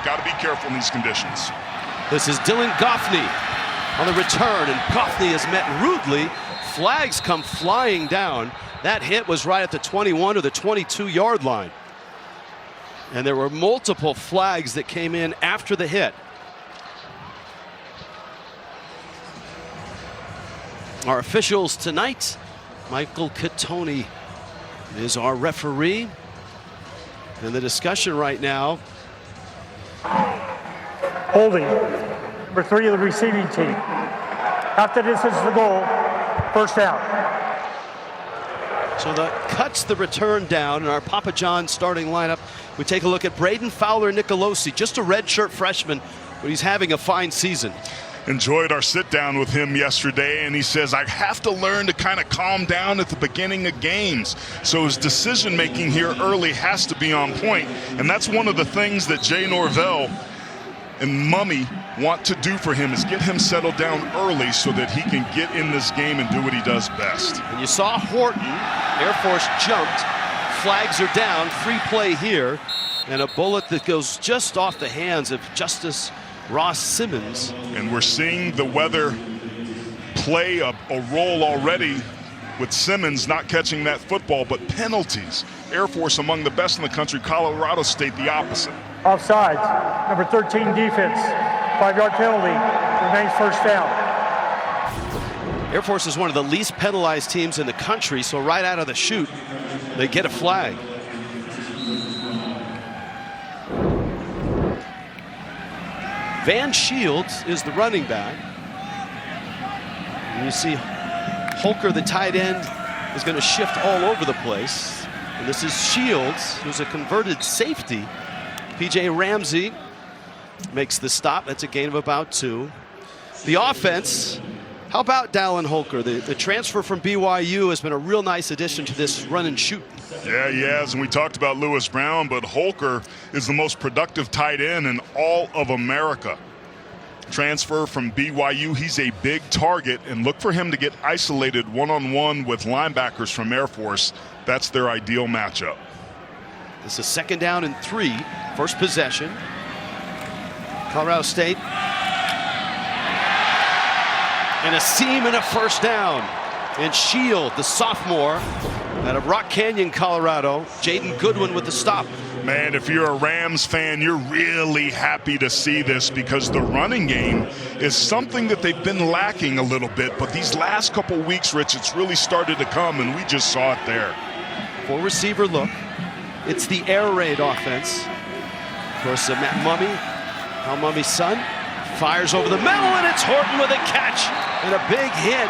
got to be careful in these conditions. This is Dylan Goffney on the return, and Goffney is met rudely. Flags come flying down. That hit was right at the 21 or the 22-yard line. And there were multiple flags that came in after the hit. Our officials tonight, Michael Catoni is our referee. And the discussion right now. Holding, number 3 of the receiving team. After this is the goal, first down. So that cuts the return down in our Papa John starting lineup. We take a look at Braden Fowler-Nicolosi, just a redshirt freshman, but he's having a fine season. Enjoyed our sit down with him yesterday, and he says, I have to learn to kind of calm down at the beginning of games. So his decision making here early has to be on point. And that's one of the things that Jay Norvell and Mummy want to do for him, is get him settled down early so that he can get in this game and do what he does best. And you saw Horton, Air Force jumped, flags are down, free play here, and a bullet that goes just off the hands of Justice Ross Simmons. And we're seeing the weather play a role already with Simmons not catching that football, but penalties. Air Force among the best in the country, Colorado State the opposite. Offside, number 13 defense, 5-yard penalty, remains first down. Air Force is one of the least penalized teams in the country, so right out of the chute, they get a flag. Van Shields is the running back. And you see Holker, the tight end, is going to shift all over the place. And this is Shields, who's a converted safety. P.J. Ramsey makes the stop. That's a gain of about 2. The offense, how about Dallin Holker? The transfer from BYU has been a real nice addition to this run and shoot. Yeah, he has, and we talked about Lewis Brown, but Holker is the most productive tight end in all of America. Transfer from BYU, he's a big target, and look for him to get isolated one-on-one with linebackers from Air Force. That's their ideal matchup. This is 2nd down and 3, first possession. Colorado State. And a seam and a first down. And Shield, the sophomore out of Rock Canyon, Colorado. Jaden Goodwin with the stop. Man, if you're a Rams fan, you're really happy to see this, because the running game is something that they've been lacking a little bit. But these last couple weeks, Rich, it's really started to come, and we just saw it there. 4 receiver look. It's the air raid offense. Of course, Matt Mummy, Al Mummy's son, fires over the middle, and it's Horton with a catch and a big hit.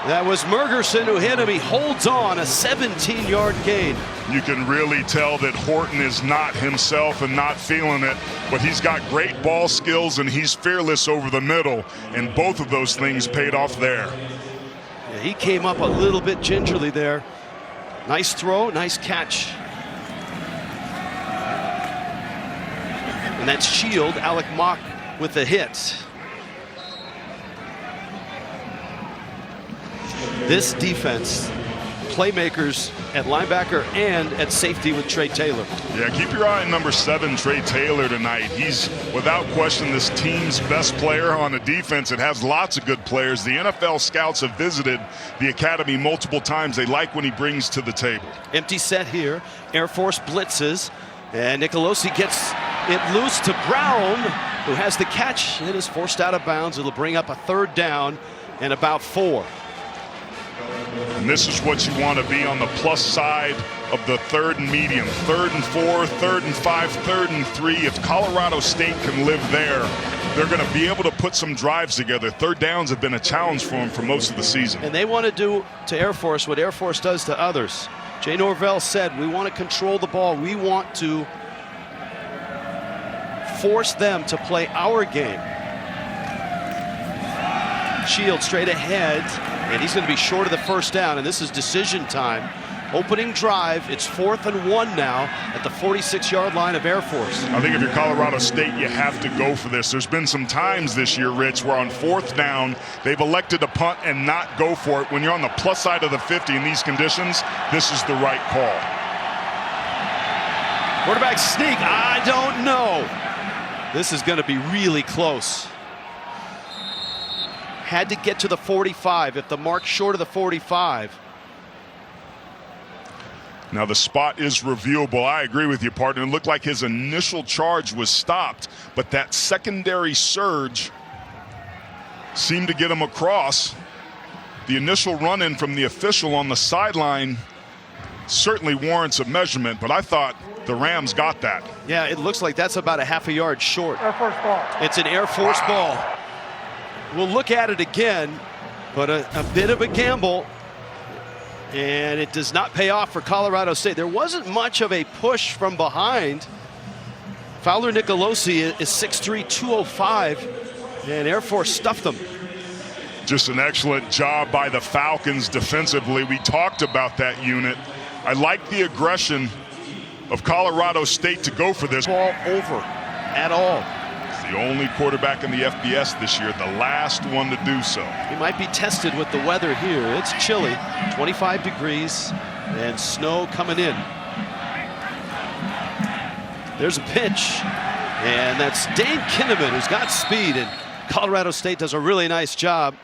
That was Mergerson who hit him. He holds on, a 17-yard gain. You can really tell that Horton is not himself and not feeling it, but he's got great ball skills and he's fearless over the middle, and both of those things paid off there. Yeah, he came up a little bit gingerly there. Nice throw, nice catch. And that's Shield, Alec Mock with the hit. This defense, playmakers at linebacker and at safety with Trey Taylor. Yeah, keep your eye on number 7, Trey Taylor, tonight. He's, without question, this team's best player on a defense. It has lots of good players. The NFL scouts have visited the academy multiple times. They like what he brings to the table. Empty set here. Air Force blitzes. And Nicolosi gets it loose to Brown, who has the catch. It is forced out of bounds. It'll bring up a 3rd down and about 4. And this is what you want to be on the plus side of the 3rd and medium. 3rd and 4, 3rd and 5, 3rd and 3. If Colorado State can live there, they're going to be able to put some drives together. 3rd downs have been a challenge for them for most of the season. And they want to do to Air Force what Air Force does to others. Jay Norvell said, we want to control the ball. We want to force them to play our game. Shield straight ahead, and he's going to be short of the 1st down, and this is decision time. Opening drive, it's 4th and 1 now at the 46-yard line of Air Force. I think if you're Colorado State, you have to go for this. There's been some times this year, Rich, where on 4th down, they've elected to punt and not go for it. When you're on the plus side of the 50 in these conditions, this is the right call. Quarterback sneak, I don't know. This is going to be really close. Had to get to the 45. If the mark's short of the 45. Now the spot is reviewable. I agree with you, partner. It looked like his initial charge was stopped, but that secondary surge seemed to get him across. The initial run-in from the official on the sideline certainly warrants a measurement, but I thought the Rams got that. Yeah, it looks like that's about a half a yard short. Air Force ball. It's an Air Force ball. We'll look at it again, but a bit of a gamble, and it does not pay off for Colorado State. There wasn't much of a push from behind. Fowler Nicolosi is 6'3", 205, and Air Force stuffed them. Just an excellent job by the Falcons defensively. We talked about that unit. I like the aggression of Colorado State to go for this. Ball over at all. He's the only quarterback in the FBS this year, the last one to do so. He might be tested with the weather here. It's chilly, 25 degrees, and snow coming in. There's a pitch, and that's Dane Kinnaman, who's got speed, and Colorado State does a really nice job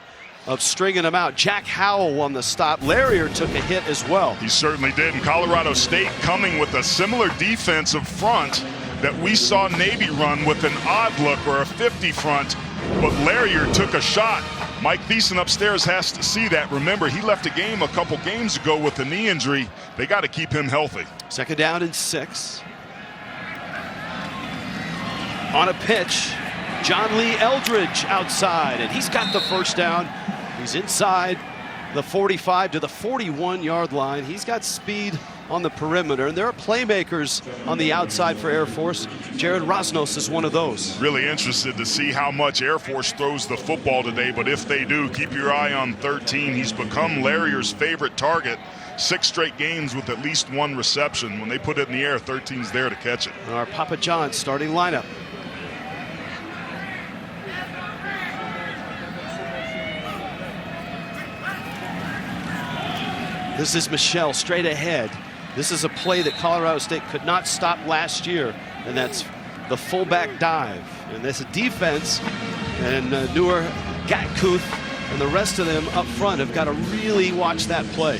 of stringing him out. Jack Howell on the stop. Larrier took a hit as well. He certainly did. And Colorado State coming with a similar defensive front that we saw Navy run with an odd look or a 50 front, but Larrier took a shot. Mike Thiessen upstairs has to see that. Remember, he left a game a couple games ago with a knee injury. They got to keep him healthy. 2nd down and 6. On a pitch, John Lee Eldridge outside, and he's got the first down. He's inside the 45 to the 41-yard line. He's got speed on the perimeter, and there are playmakers on the outside for Air Force. Jared Rosnos is one of those. Really interested to see how much Air Force throws the football today, but if they do, keep your eye on 13. He's become Larrier's favorite target. 6 straight games with at least 1 reception. When they put it in the air, 13's there to catch it. Our Papa John's starting lineup. This is Michelle straight ahead. This is a play that Colorado State could not stop last year, and that's the fullback dive. And there's a defense, and Noor Gatkuth and the rest of them up front have got to really watch that play.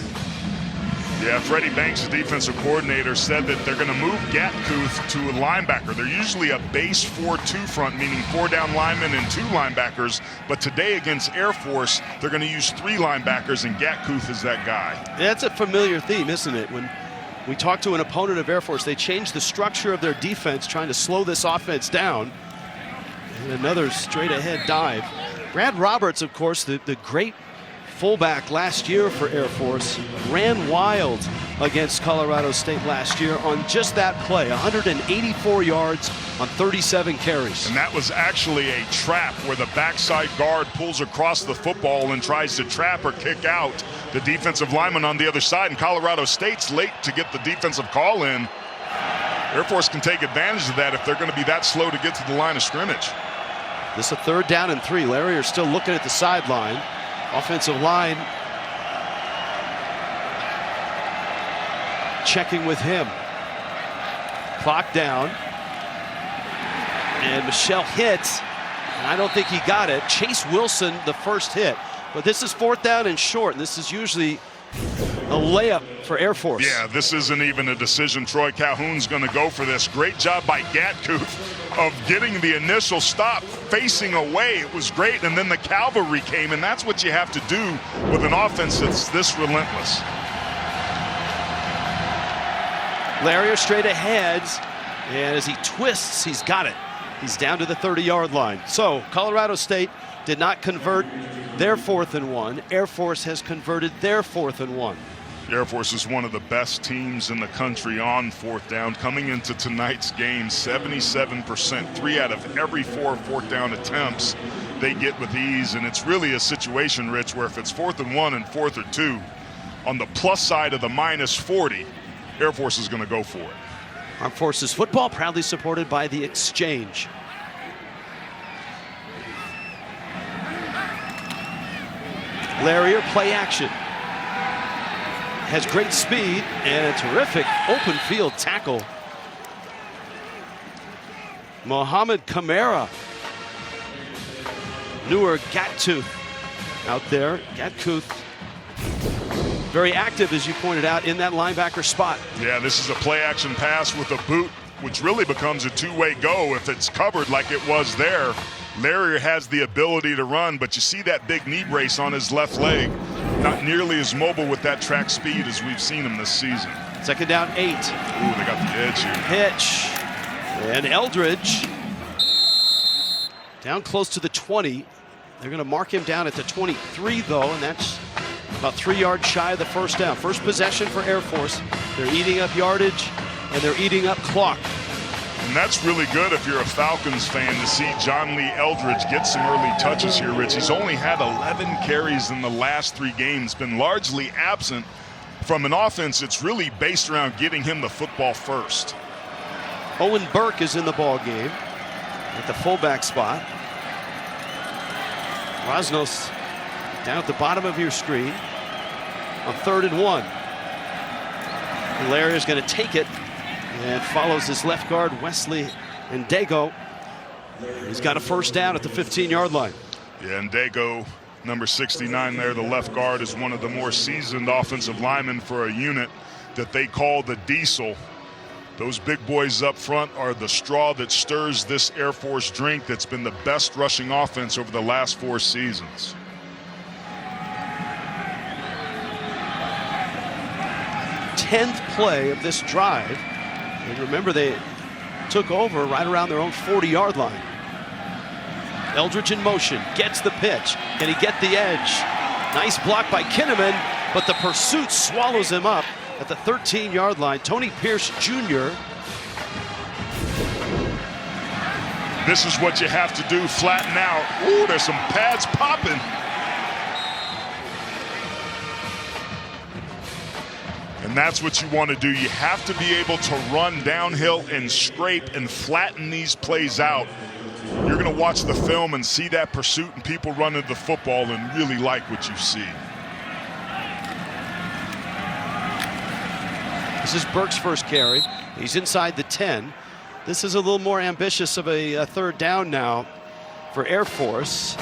Yeah, Freddie Banks, the defensive coordinator, said that they're going to move Gatkuth to a linebacker. They're usually a base 4-2 front, meaning 4 down linemen and 2 linebackers. But today against Air Force, they're going to use 3 linebackers, and Gatkuth is that guy. That's a familiar theme, isn't it? When we talk to an opponent of Air Force, they change the structure of their defense, trying to slow this offense down. And another straight ahead dive. Brad Roberts, of course, the great fullback last year for Air Force, ran wild against Colorado State last year on just that play. 184 yards on 37 carries. And that was actually a trap where the backside guard pulls across the football and tries to trap or kick out the defensive lineman on the other side. And Colorado State's late to get the defensive call in. Air Force can take advantage of that if they're going to be that slow to get to the line of scrimmage. This is a 3rd down and 3. Larrier still looking at the sideline. Offensive line checking with him. Clock down. And Michelle hits. And I don't think he got it. Chase Wilson, the first hit. But this is 4th down and short. And this is usually a layup for Air Force. Yeah, this isn't even a decision. Troy Calhoun's going to go for this. Great job by Gatkuth of getting the initial stop, facing away. It was great, and then the cavalry came, and that's what you have to do with an offense that's this relentless. Larrier straight ahead, and as he twists, he's got it. He's down to the 30-yard line. So Colorado State did not convert their 4th and 1. Air Force has converted their 4th and 1. Air Force is one of the best teams in the country on 4th down. Coming into tonight's game, 77%, 3 out of every 4 4th down attempts they get with ease. And it's really a situation, Rich, where if it's 4th and 1 and 4th or 2, on the plus side of the minus 40, Air Force is going to go for it. Armed Forces Football, proudly supported by the Exchange. Larrier, play action. Has great speed and a terrific open field tackle. Mohamed Kamara. Newer Gatkuth out there. Gatkuth, very active, as you pointed out, in that linebacker spot. Yeah, this is a play-action pass with a boot, which really becomes a two-way go if it's covered like it was there. Larrier has the ability to run, but you see that big knee brace on his left leg. Not nearly as mobile with that track speed as we've seen him this season. Second down, 8. Ooh, they got the edge here. Pitch. And Eldridge down close to the 20. They're going to mark him down at the 23, though, and that's about 3 yards shy of the first down. First possession for Air Force. They're eating up yardage, and they're eating up clock. And that's really good if you're a Falcons fan to see John Lee Eldridge get some early touches here, Rich. He's only had 11 carries in the last 3 games, been largely absent from an offense that's really based around getting him the football first. Owen Burke is in the ball game at the fullback spot. Rosnos down at the bottom of your screen on 3rd and 1. And Larry is going to take it and follows his left guard, Wesley Ndego. He's got a first down at the 15-yard line. Yeah, Ndego, number 69 there, the left guard, is one of the more seasoned offensive linemen for a unit that they call the Diesel. Those big boys up front are the straw that stirs this Air Force drink that's been the best rushing offense over the last 4 seasons. Tenth play of this drive. And remember, they took over right around their own 40-yard line. Eldridge in motion, gets the pitch. Can he get the edge? Nice block by Kinnaman, but the pursuit swallows him up at the 13-yard line. Tony Pierce Jr. This is what you have to do, flatten out. Ooh, there's some pads popping. And that's what you want to do. You have to be able to run downhill and scrape and flatten these plays out. You're going to watch the film and see that pursuit and people running the football and really like what you see. This is Burke's first carry. He's inside the 10. This is a little more ambitious of a 3rd down now for Air Force.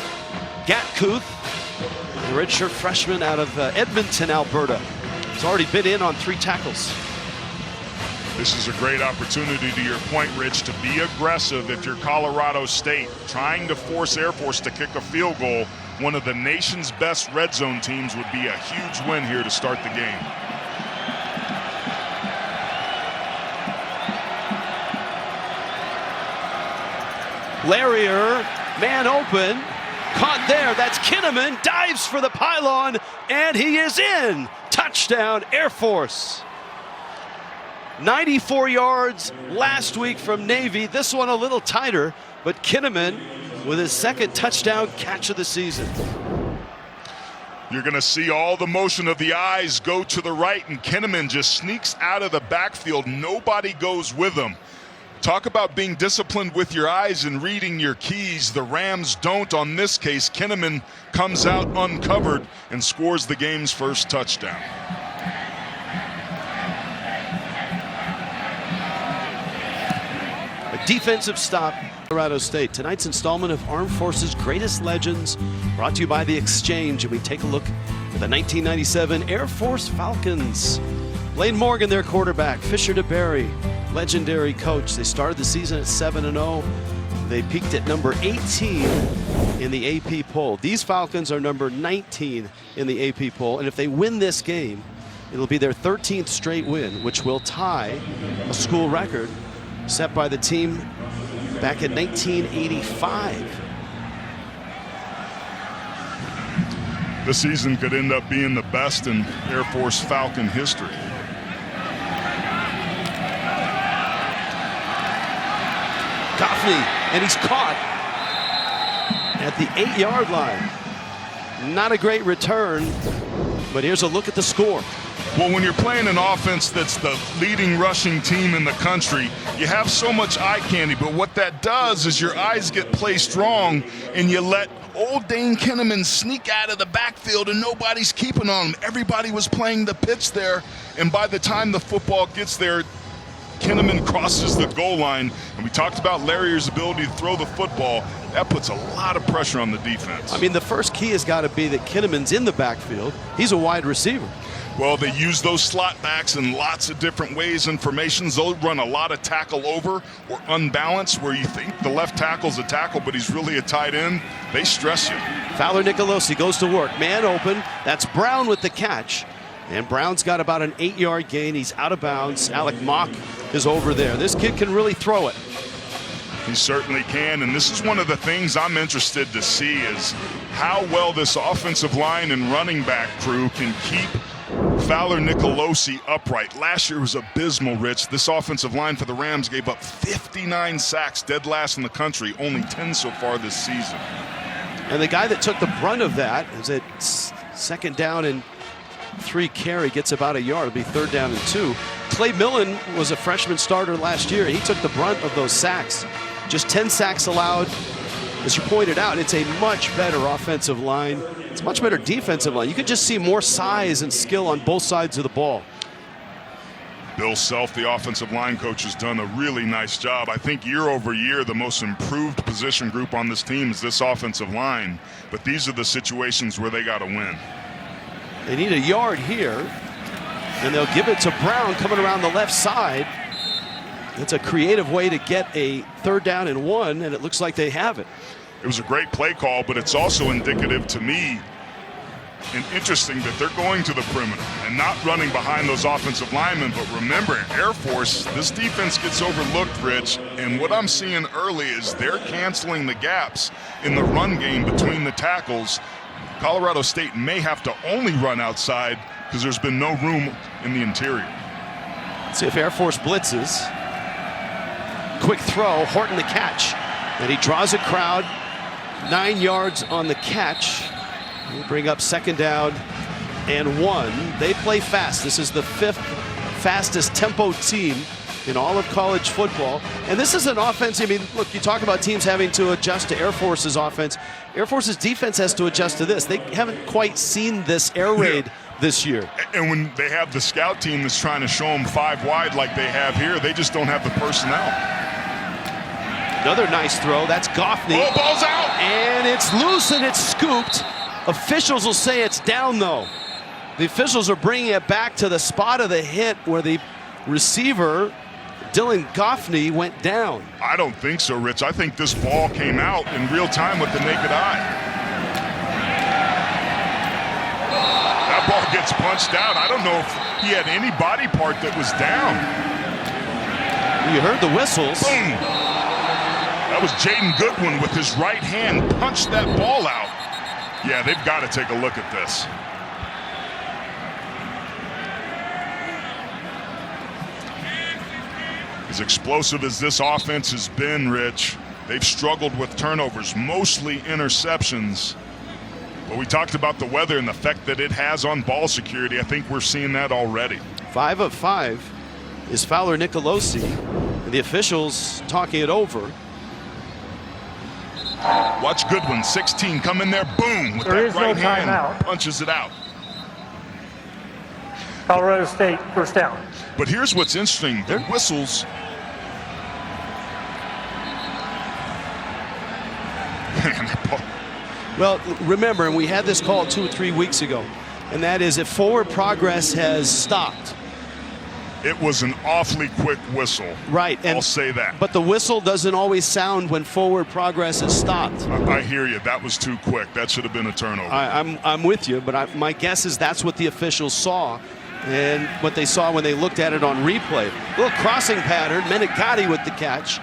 Gatkuth, the redshirt freshman out of Edmonton, Alberta. He's already been in on 3 tackles. This is a great opportunity, to your point, Rich, to be aggressive if you're Colorado State, trying to force Air Force to kick a field goal. One of the nation's best red zone teams would be a huge win here to start the game. Larrier, man open, caught there. That's Kinnaman, dives for the pylon, and he is in. Touchdown, Air Force. 94 yards last week from Navy. This one a little tighter, but Kinnaman with his 2nd touchdown catch of the season. You're going to see all the motion of the eyes go to the right, and Kinnaman just sneaks out of the backfield. Nobody goes with him. Talk about being disciplined with your eyes and reading your keys. The Rams don't on this case. Kinnaman comes out uncovered and scores the game's first touchdown. A defensive stop, Colorado State. Tonight's installment of Armed Forces Greatest Legends, brought to you by The Exchange. And we take a look at the 1997 Air Force Falcons. Blaine Morgan, their quarterback. Fisher DeBerry, legendary coach. They started the season at 7-0. They peaked at number 18 in the AP poll. These Falcons are number 19 in the AP poll. And if they win this game, it'll be their 13th straight win, which will tie a school record set by the team back in 1985. This season could end up being the best in Air Force Falcon history. Coffney, and he's caught at the 8-yard line. Not a great return, but here's a look at the score. Well, when you're playing an offense that's the leading rushing team in the country, you have so much eye candy, but what that does is your eyes get placed wrong and you let old Dane Kinnaman sneak out of the backfield and nobody's keeping on him. Everybody was playing the pitch there, and by the time the football gets there, Kinnaman crosses the goal line, and we talked about Larrier's ability to throw the football, that puts a lot of pressure on the defense. I mean, the first key has got to be that Kinnaman's in the backfield. He's a wide receiver. Well, they use those slot backs in lots of different ways and formations. They'll run a lot of tackle over or unbalanced, where you think the left tackle's a tackle, but he's really a tight end. They stress you. Fowler Nicolosi goes to work. Man open. That's Brown with the catch. And Brown's got about an 8-yard gain. He's out of bounds. Alec Mock is over there. This kid can really throw it. He certainly can, and this is one of the things I'm interested to see is how well this offensive line and running back crew can keep Fowler Nicolosi upright. Last year was abysmal, Rich. This offensive line for the Rams gave up 59 sacks, dead last in the country, only 10 so far this season. And the guy that took the brunt of that is at second down and 3 carry, gets about a yard. It'll be third down and 2. Clay Millen was a freshman starter last year. He took the brunt of those sacks. Just 10 sacks allowed. As you pointed out, it's a much better offensive line. It's a much better defensive line. You could just see more size and skill on both sides of the ball. Bill Self, the offensive line coach, has done a really nice job. I think year over year, the most improved position group on this team is this offensive line. But these are the situations where they got to win. They need a yard here, and they'll give it to Brown coming around the left side. It's a creative way to get a third down and 1, and it looks like they have it. It was a great play call, but it's also indicative to me and interesting that they're going to the perimeter and not running behind those offensive linemen. But remember, Air Force, this defense gets overlooked, Rich, and what I'm seeing early is they're canceling the gaps in the run game between the tackles. Colorado State may have to only run outside because there's been no room in the interior. Let's see if Air Force blitzes. Quick throw, Horton the catch, and he draws a crowd. 9 yards on the catch. We'll bring up second down and 1. They play fast. This is the 5th fastest tempo team in all of college football. And this is an offense, I mean, look, you talk about teams having to adjust to Air Force's offense. Air Force's defense has to adjust to this. They haven't quite seen this air raid this year. And when they have the scout team that's trying to show them 5 wide like they have here, they just don't have the personnel. Another nice throw. That's Goffney. Oh, ball's out! And it's loose and it's scooped. Officials will say it's down, though. The officials are bringing it back to the spot of the hit where the receiver, Dylan Goffney, went down. I don't think so, Rich. I think this ball came out in real time with the naked eye. That ball gets punched out. I don't know if he had any body part that was down. You heard the whistles. Boom! That was Jaden Goodwin with his right hand punched that ball out. Yeah, they've got to take a look at this. As explosive as this offense has been, Rich, they've struggled with turnovers, mostly interceptions. But we talked about the weather and the effect that it has on ball security. I think we're seeing that already. 5 of 5 is Fowler Nicolosi, and the officials talking it over. Watch Goodwin, 16, come in there, boom, with There that is right no hand, timeout. punches it out. Colorado State, first down. But here's what's interesting, the whistles. Well, remember, and we had this call 2 or 3 weeks ago, and that is if forward progress has stopped. It was an awfully quick whistle. Right. I'll say that. But the whistle doesn't always sound when forward progress is stopped. I hear you. That was too quick. That should have been a turnover. I'm with you, but my guess is that's what the officials saw and what they saw when they looked at it on replay. A little crossing pattern. Menegatti with the catch.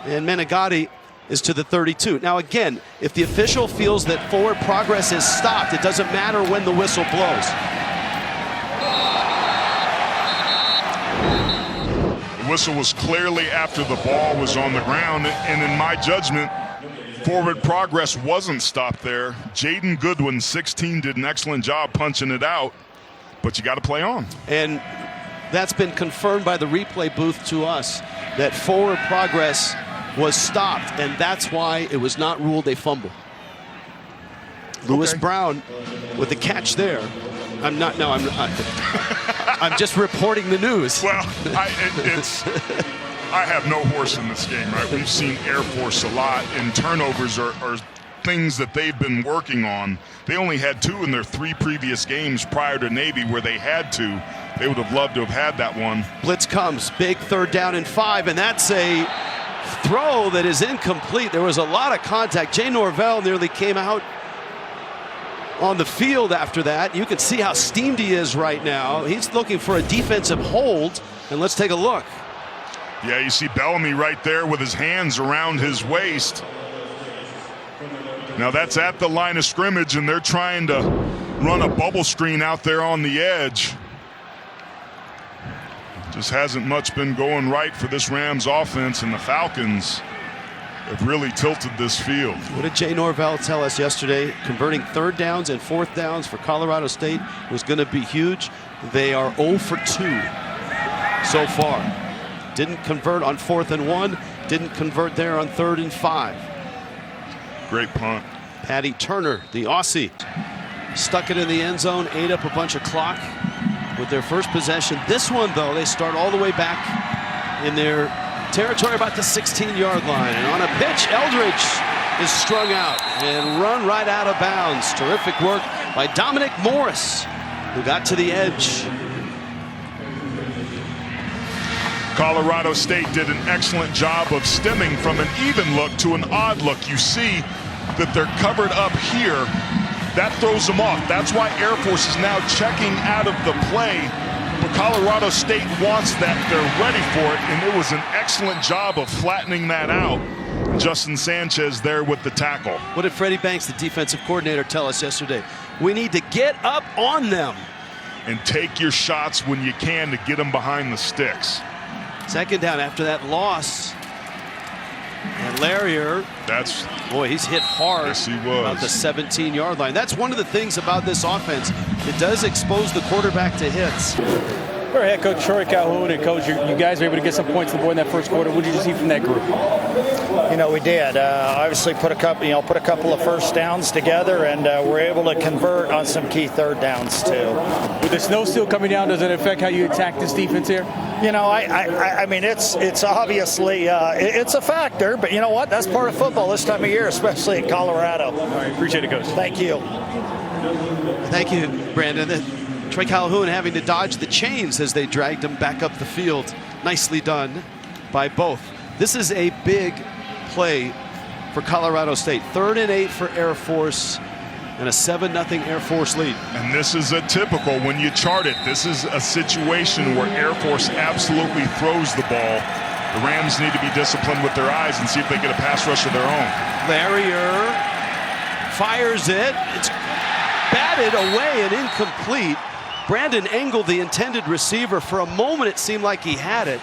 And Menegatti is to the 32. Now, again, if the official feels that forward progress is stopped, it doesn't matter when the whistle blows. The whistle was clearly after the ball was on the ground, and in my judgment, forward progress wasn't stopped there. Jaden Goodwin, 16, did an excellent job punching it out, but you got to play on. And that's been confirmed by the replay booth to us, that forward progress was stopped, and that's why it was not ruled a fumble. Lewis Brown with the catch there. I'm not. I'm just reporting the news. Well, I have no horse in this game, right? We've seen Air Force a lot, and turnovers are things that they've been working on. They only had 2 in their 3 previous games prior to Navy where they had to. They would have loved to have had that one. Blitz comes, big 3rd down and 5, and that's a throw that is incomplete. There was a lot of contact. Jay Norvell nearly came out on the field after that. You can see how steamed he is right now. He's looking for a defensive hold, and let's take a look. Yeah, you see Bellamy right there with his hands around his waist. Now that's at the line of scrimmage, and they're trying to run a bubble screen out there on the edge. Just hasn't much been going right for this Rams offense, and the Falcons have really tilted this field. What did Jay Norvell tell us yesterday? Converting 3rd downs and 4th downs for Colorado State was going to be huge. They are 0 for 2 so far. Didn't convert on 4th and 1. Didn't convert there on 3rd and 5. Great punt. Patty Turner, the Aussie, stuck it in the end zone, ate up a bunch of clock with their first possession. This one, though, they start all the way back in their territory about the 16-yard line. And on a pitch, Eldridge is strung out and run right out of bounds. Terrific work by Dominic Morris, who got to the edge. Colorado State did an excellent job of stemming from an even look to an odd look. You see that they're covered up here. That throws them off. That's why Air Force is now checking out of the play. But Colorado State wants that. They're ready for it, and it was an excellent job of flattening that out. Justin Sanchez there with the tackle. What did Freddie Banks, the defensive coordinator, tell us yesterday? We need to get up on them. And take your shots when you can to get them behind the sticks. 2nd down after that loss. And Larrier, boy, he's hit hard. Yes, he was. About the 17-yard line. That's one of the things about this offense. It does expose the quarterback to hits. Our head coach Troy Calhoun and coach, you guys were able to get some points on the board in that first quarter. What did you see from that group? We did. Obviously, put a couple of first downs together, and we're able to convert on some key 3rd downs too. With the snow still coming down, does it affect how you attack this defense here? I mean, it's obviously it's a factor, but you know what? That's part of football this time of year, especially in Colorado. All right, appreciate it, Coach. Thank you. Thank you, Brandon. Troy Calhoun having to dodge the chains as they dragged him back up the field. Nicely done by both. This is a big play for Colorado State. 3rd and 8 for Air Force and a 7-0 Air Force lead. And this is a typical, when you chart it, this is a situation where Air Force absolutely throws the ball. The Rams need to be disciplined with their eyes and see if they get a pass rush of their own. Larrier fires it. It's batted away and incomplete. Brandon Engel, the intended receiver, for a moment it seemed like he had it.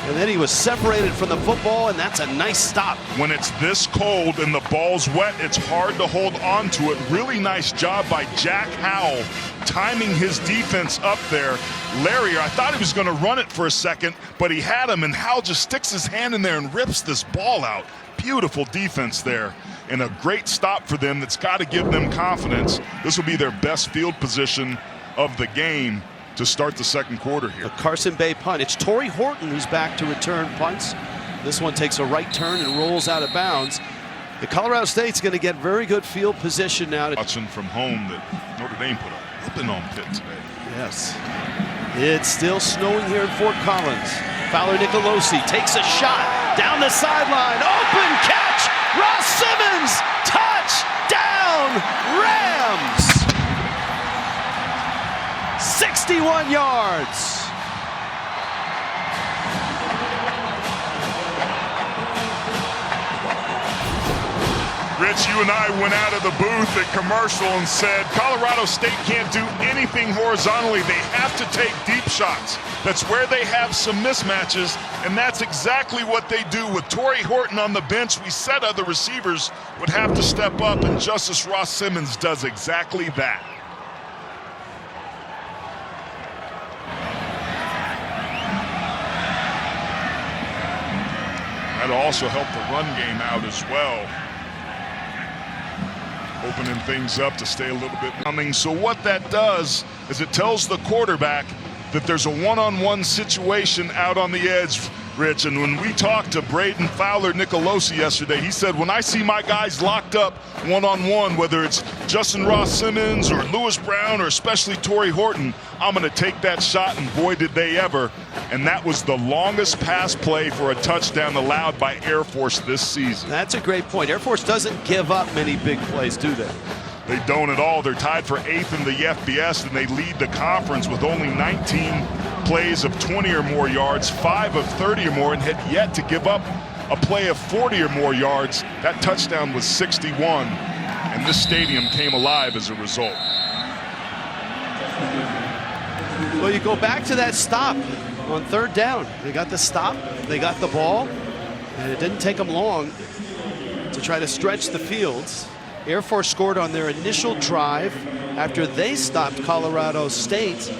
And then he was separated from the football, and that's a nice stop. When it's this cold and the ball's wet, it's hard to hold on to it. Really nice job by Jack Howell, timing his defense up there. Larrier, I thought he was going to run it for a second, but he had him, and Howell just sticks his hand in there and rips this ball out. Beautiful defense there, and a great stop for them that's got to give them confidence. This will be their best field position of the game to start the 2nd quarter here. The Carson Bay punt. It's Torrey Horton who's back to return punts. This one takes a right turn and rolls out of bounds. The Colorado State's going to get very good field position now. Watching from home that Notre Dame put a whooping on Pitt today. Yes. It's still snowing here in Fort Collins. Fowler Nicolosi takes a shot down the sideline. Open catch. Ross Simmons. Touchdown Rams. 61 yards. Rich, you and I went out of the booth at commercial and said Colorado State can't do anything horizontally. They have to take deep shots. That's where they have some mismatches, and that's exactly what they do. With Torrey Horton on the bench, we said other receivers would have to step up, and Justice Ross Simmons does exactly that. That'll also help the run game out as well. Opening things up to stay a little bit coming. So what that does is it tells the quarterback that there's a one-on-one situation out on the edge, Rich. And when we talked to Braden Fowler Nicolosi yesterday, he said, when I see my guys locked up one-on-one, whether it's Justin Ross Simmons or Lewis Brown or especially Torrey Horton, I'm going to take that shot, and boy, did they ever. And that was the longest pass play for a touchdown allowed by Air Force this season. That's a great point. Air Force doesn't give up many big plays, do they? They don't at all. They're tied for 8th in the FBS, and they lead the conference with only 19 plays of 20 or more yards, 5 of 30 or more, and had yet to give up a play of 40 or more yards. That touchdown was 61, and this stadium came alive as a result. Well, you go back to that stop on 3rd down. They got the stop, they got the ball, and it didn't take them long to try to stretch the fields. Air Force scored on their initial drive after they stopped Colorado State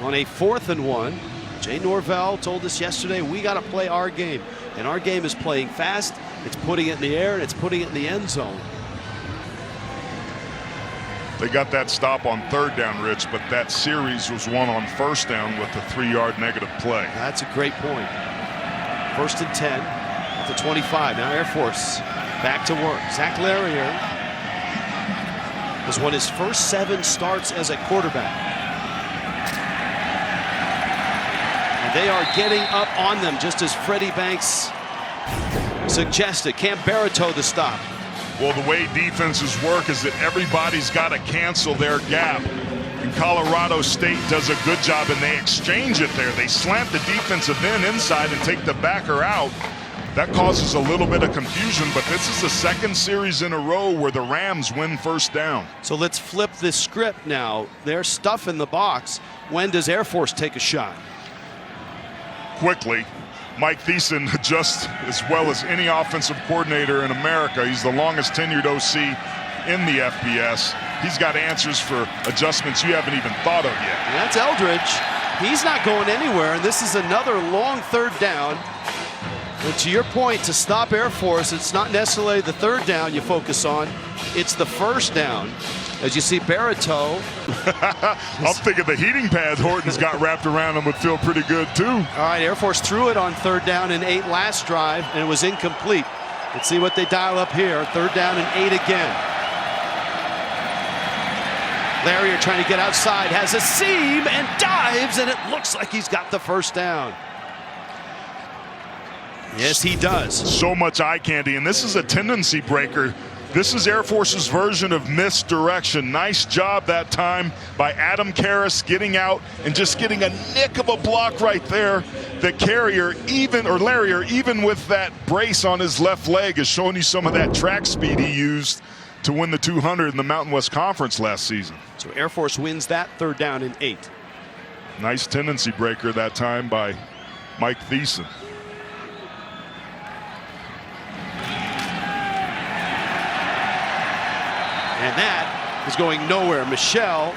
on a 4th and 1. Jay Norvell told us yesterday, we got to play our game. And our game is playing fast, it's putting it in the air, and it's putting it in the end zone. They got that stop on 3rd down, Rich, but that series was won on 1st down with the 3-yard negative play. That's a great point. 1st and 10 at the 25. Now Air Force back to work. Zach Larrier has won his first 7 starts as a quarterback. And they are getting up on them, just as Freddie Banks suggested. Cam Baratow the stop. Well, the way defenses work is that everybody's got to cancel their gap. And Colorado State does a good job, and they exchange it there. They slant the defensive end inside and take the backer out. That causes a little bit of confusion, but this is the 2nd series in a row where the Rams win 1st down. So let's flip this script now. There's stuff in the box. When does Air Force take a shot? Quickly. Mike Thiessen, just as well as any offensive coordinator in America, he's the longest tenured OC in the FBS. He's got answers for adjustments you haven't even thought of yet. And that's Eldridge. He's not going anywhere, and this is another long 3rd down. And to your point, to stop Air Force, it's not necessarily the 3rd down you focus on, it's the 1st down. As you see Baratow. I'm thinking the heating pad Horton's got wrapped around him would feel pretty good too. All right, Air Force threw it on 3rd down and 8 last drive, and it was incomplete. Let's see what they dial up here. 3rd down and 8 again. Larrier trying to get outside, has a seam and dives, and it looks like he's got the 1st down. Yes, he does. So much eye candy, and this is a tendency breaker. This is Air Force's version of misdirection. Nice job that time by Adam Karras getting out and just getting a nick of a block right there. The carrier, Larrier, even with that brace on his left leg, is showing you some of that track speed he used to win the 200 in the Mountain West Conference last season. So Air Force wins that 3rd down and 8. Nice tendency breaker that time by Mike Thiessen. And that is going nowhere. Michelle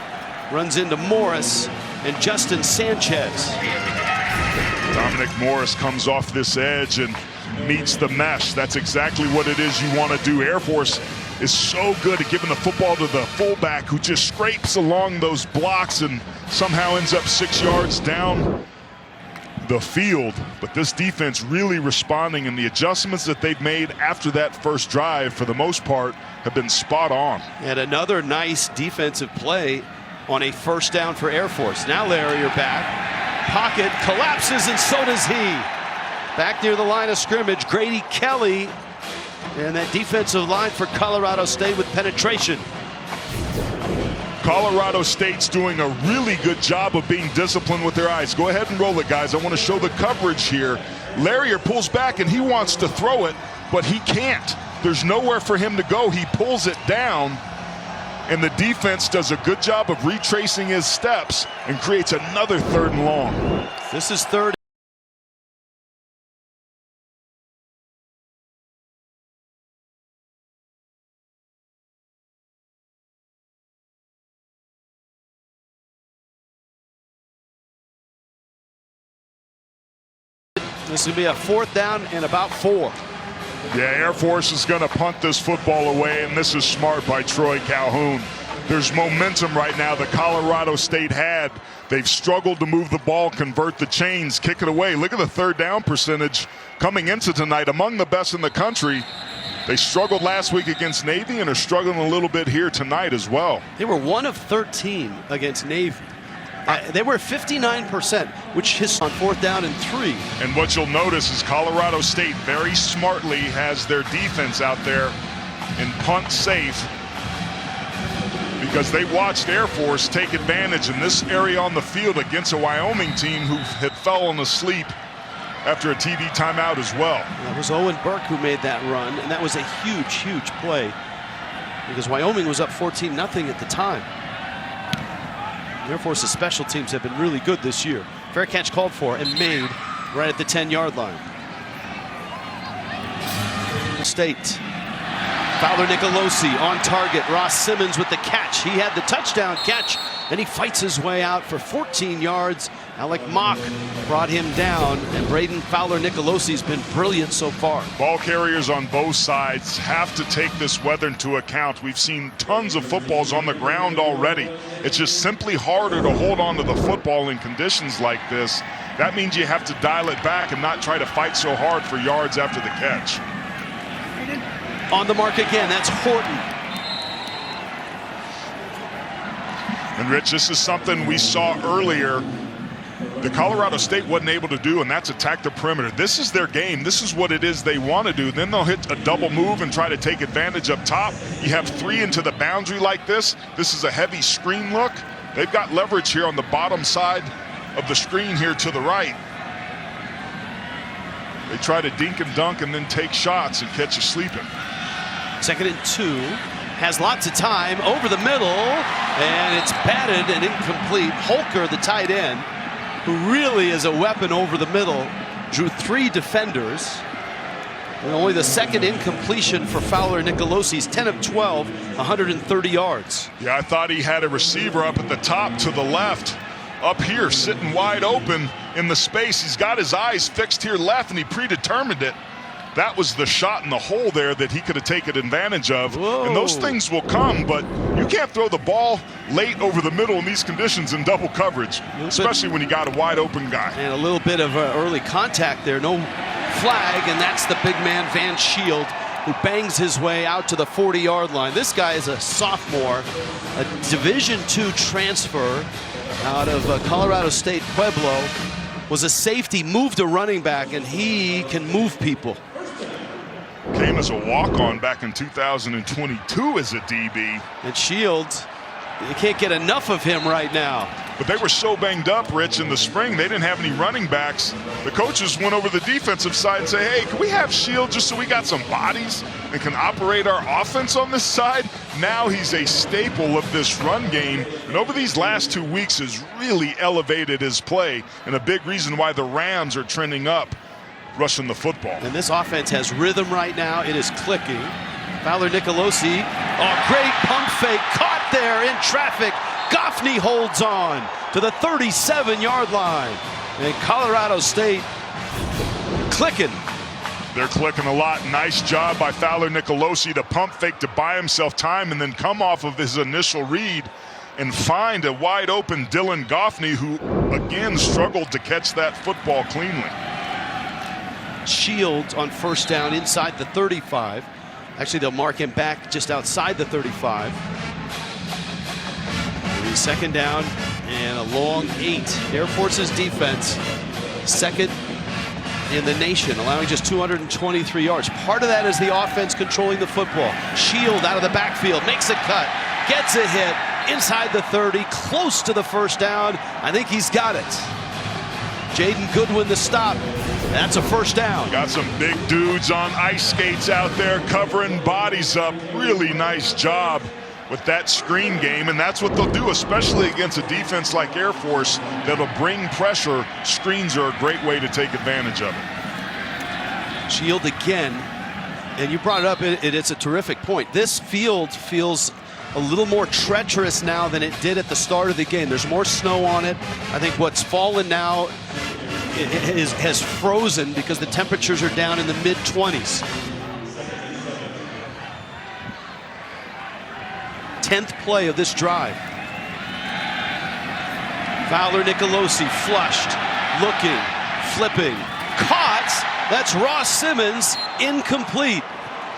runs into Morris and Justin Sanchez. Dominic Morris comes off this edge and meets the mesh. That's exactly what it is you want to do. Air Force is so good at giving the football to the fullback, who just scrapes along those blocks and somehow ends up 6 yards down the field. But this defense really responding, and the adjustments that they've made after that first drive, for the most part, have been spot on. And another nice defensive play on a 1st down for Air Force. Now Larrier back. Pocket collapses, and so does he. Back near the line of scrimmage, Grady Kelly, and that defensive line for Colorado State with penetration. Colorado State's doing a really good job of being disciplined with their eyes. Go ahead and roll it, guys. I want to show the coverage here. Larrier pulls back and he wants to throw it, but he can't. There's nowhere for him to go. He pulls it down, and the defense does a good job of retracing his steps and creates another 3rd and long. This is 3rd. This will be a 4th down and about 4. Yeah, Air Force is going to punt this football away, and this is smart by Troy Calhoun. There's momentum right now that Colorado State had They've struggled to move the ball, convert the chains, kick it away. Look at the third down percentage coming into tonight, among the best in the country. They struggled last week against Navy and are struggling a little bit here tonight as well. They were 1 of 13 against Navy. They were 59%, which is on 4th down and 3. And what you'll notice is Colorado State very smartly has their defense out there in punt safe, because they watched Air Force take advantage in this area on the field against a Wyoming team who had fallen asleep after a TV timeout as well. That was Owen Burke who made that run, and that was a huge, huge play because Wyoming was up 14-0 at the time. Air Force's special teams have been really good this year. Fair catch called for and made right at the 10-yard line. State. Fowler Nicolosi on target. Ross Simmons with the catch. He had the touchdown catch, and he fights his way out for 14 yards. Alec Mock brought him down, and Braden Fowler Nicolosi's been brilliant so far. Ball carriers on both sides have to take this weather into account. We've seen tons of footballs on the ground already. It's just simply harder to hold on to the football in conditions like this. That means you have to dial it back and not try to fight so hard for yards after the catch. On the mark again, that's Horton. And Rich, this is something we saw earlier the Colorado State wasn't able to do, and that's attack the perimeter. This is their game. This is what it is they want to do. Then they'll hit a double move and try to take advantage up top. You have 3 into the boundary like this. This is a heavy screen look. They've got leverage here on the bottom side of the screen here to the right. They try to dink and dunk and then take shots and catch you sleeping. 2nd and 2. Has lots of time over the middle, and it's batted and incomplete. Holker, the tight end, who really is a weapon over the middle, drew 3 defenders. And only the 2nd incompletion for Fowler Nicolosi's 10 of 12, 130 yards. Yeah, I thought he had a receiver up at the top to the left, up here sitting wide open in the space. He's got his eyes fixed here left, and he predetermined it. That was the shot in the hole there that he could have taken advantage of. Whoa. And those things will come, but you can't throw the ball late over the middle in these conditions in double coverage, especially when you got a wide open guy. And a little bit of early contact there. No flag, and that's the big man Van Shield, who bangs his way out to the 40-yard line. This guy is a sophomore, a Division II transfer out of Colorado State Pueblo. Was a safety, moved to running back, and he can move people. Came as a walk-on back in 2022 as a DB. And Shields, you can't get enough of him right now. But they were so banged up, Rich, in the spring, they didn't have any running backs. The coaches went over the defensive side and say, hey, can we have Shields just so we got some bodies and can operate our offense on this side? Now he's a staple of this run game, and over these last 2 weeks has really elevated his play, and a big reason why the Rams are trending up rushing the football. And this offense has rhythm right now. It is clicking. Fowler Nicolosi, great pump fake, caught there in traffic. Goffney holds on to the 37-yard line. And Colorado State clicking. They're clicking a lot. Nice job by Fowler Nicolosi to pump fake to buy himself time and then come off of his initial read and find a wide open Dylan Goffney, who again struggled to catch that football cleanly. Shields on 1st down inside the 35. Actually, they'll mark him back just outside the 35. 2nd down and a long 8. Air Force's defense, 2nd in the nation, allowing just 223 yards. Part of that is the offense controlling the football. Shield out of the backfield, makes a cut, gets a hit inside the 30, close to the 1st down. I think he's got it. Jaden Goodwin the stop. That's a 1st down. Got some big dudes on ice skates out there covering bodies up. Really nice job with that screen game, and that's what they'll do, especially against a defense like Air Force that'll bring pressure. Screens are a great way to take advantage of it. Shield again, and you brought it up, it's a terrific point. This field feels a little more treacherous now than it did at the start of the game. There's more snow on it. I think what's fallen now has frozen because the temperatures are down in the mid-20s. 10th play of this drive. Fowler Nicolosi flushed, looking, flipping, caught. That's Ross Simmons, incomplete.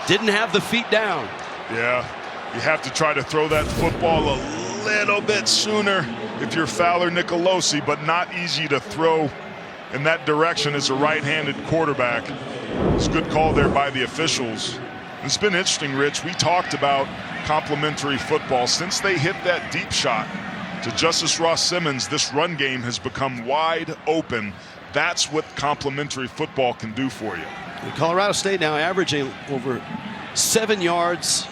Didn't have the feet down. Yeah, you have to try to throw that football a little bit sooner if you're Fowler Nicolosi, but not easy to throw in that direction as a right-handed quarterback. It's a good call there by the officials. It's been interesting, Rich. We talked about complementary football. Since they hit that deep shot to Justice Ross Simmons, this run game has become wide open. That's what complementary football can do for you. And Colorado State now averaging over 7 yards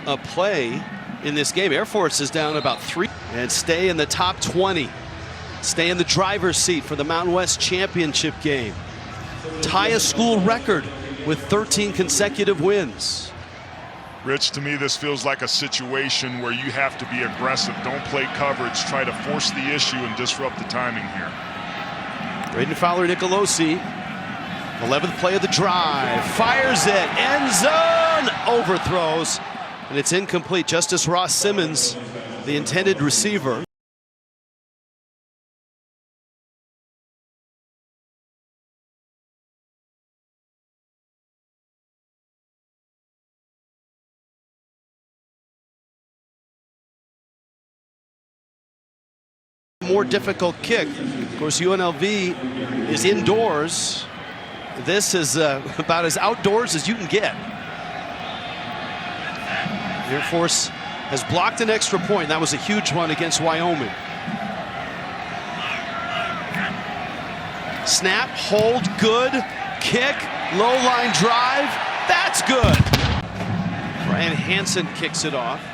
a play in this game. Air Force is down about 3 and stay in the top 20. Stay in the driver's seat for the Mountain West Championship game. Tie a school record with 13 consecutive wins. Rich, to me, this feels like a situation where you have to be aggressive. Don't play coverage. Try to force the issue and disrupt the timing here. Braden Fowler Nicolosi, 11th play of the drive, fires it, end zone, overthrows, and it's incomplete. Justice Ross Simmons, the intended receiver. More difficult kick. Of course, UNLV is indoors. This is about as outdoors as you can get. Air Force has blocked an extra point. That was a huge one against Wyoming. Snap, hold, good. Kick, low line drive. That's good. Brian Hansen kicks it off.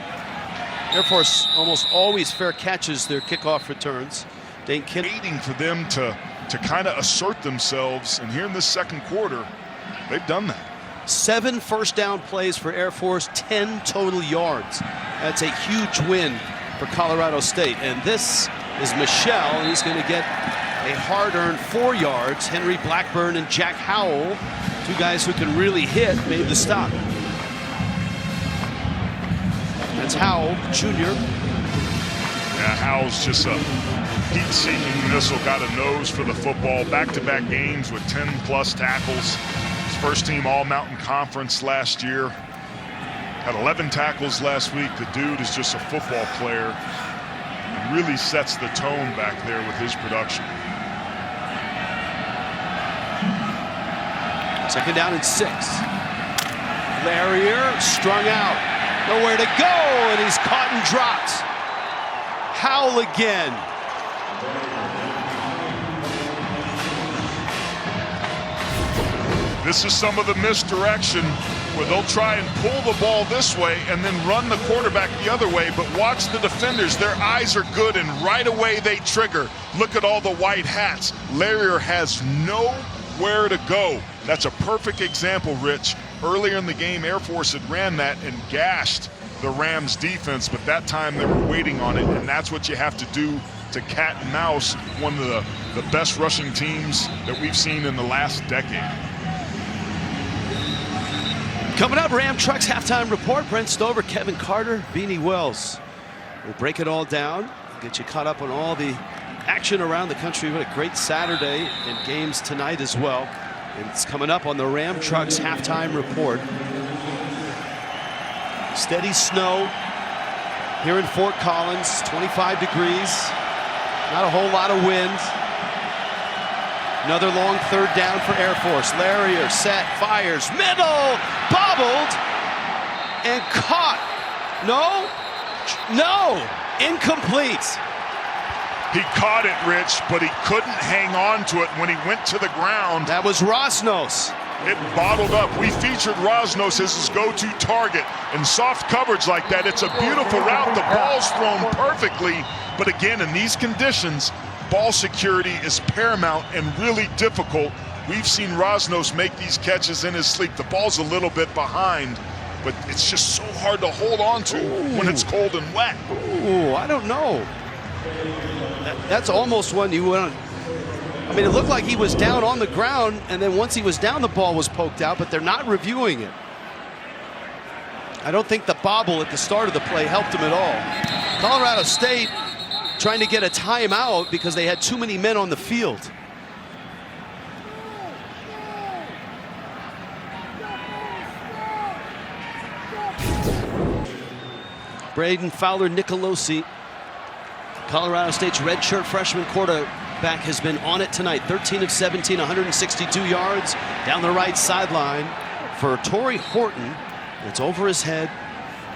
Air Force almost always fair catches their kickoff returns. Waiting for them to kind of assert themselves, and here in this second quarter, they've done that. 7 first down plays for Air Force, 10 total yards. That's a huge win for Colorado State. And this is Michelle, and he's going to get a hard-earned 4 yards. Henry Blackburn and Jack Howell, 2 guys who can really hit, made the stop. That's Howell, junior. Yeah, Howell's just a heat-seeking missile, got a nose for the football. Back-to-back games with 10-plus tackles. His first team All-Mountain Conference last year. Had 11 tackles last week. The dude is just a football player. He really sets the tone back there with his production. Second down and 6. Larrier strung out. Nowhere to go, and he's caught and dropped. Howell again. This is some of the misdirection where they'll try and pull the ball this way and then run the quarterback the other way, but watch the defenders. Their eyes are good, and right away they trigger. Look at all the white hats. Larrier has nowhere to go. That's a perfect example, Rich. Earlier in the game, Air Force had ran that and gashed the Rams defense, but that time they were waiting on it, and that's what you have to do to cat and mouse one of the best rushing teams that we've seen in the last decade. Coming up, Ram Trucks halftime report. Brent Stover, Kevin Carter, Beanie Wells. We'll break it all down, get you caught up on all the action around the country. What a great Saturday, and games tonight as well. And it's coming up on the Ram Trucks halftime report. Steady snow here in Fort Collins, 25 degrees. Not a whole lot of wind. Another long third down for Air Force. Larrier set, fires, middle, bobbled, and caught. No, incomplete. He caught it, Rich, but he couldn't hang on to it when he went to the ground. That was Rosnos. It bottled up. We featured Rosnos as his go-to target. In soft coverage like that, it's a beautiful route. The ball's thrown perfectly. But again, in these conditions, ball security is paramount and really difficult. We've seen Rosnos make these catches in his sleep. The ball's a little bit behind, but it's just so hard to hold on to when it's cold and wet. Ooh, I don't know. That's almost one you want. I mean, it looked like he was down on the ground, and then once he was down, the ball was poked out, but they're not reviewing it. I don't think the bobble at the start of the play helped him at all. Colorado State trying to get a timeout because they had too many men on the field. Braden Fowler-Nicolosi, Colorado State's redshirt freshman quarterback, has been on it tonight. 13 of 17, 162 yards down the right sideline for Torrey Horton. It's over his head,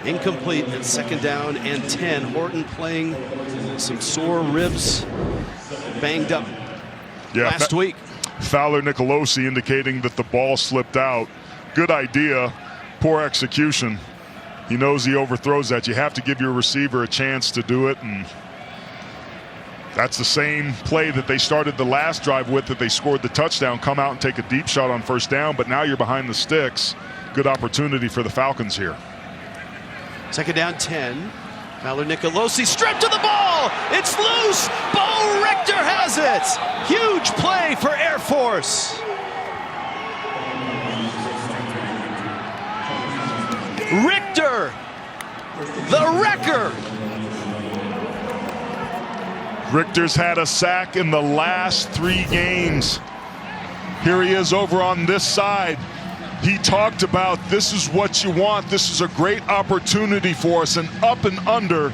incomplete, and second down and 10. Horton playing some sore ribs, banged up last week. Fowler-Nicolosi indicating that the ball slipped out. Good idea, poor execution. He knows he overthrows that. You have to give your receiver a chance to do it, and that's the same play that they started the last drive with, that they scored the touchdown. Come out and take a deep shot on first down, but now you're behind the sticks. Good opportunity for the Falcons here. Second down 10. Fowler-Nicolosi stripped to the ball. It's loose. Bo Richter has it. Huge play for Air Force. Richter, the wrecker. Richter's had a sack in the last 3 games. Here he is over on this side. He talked about, this is what you want. This is a great opportunity for us. And up and under,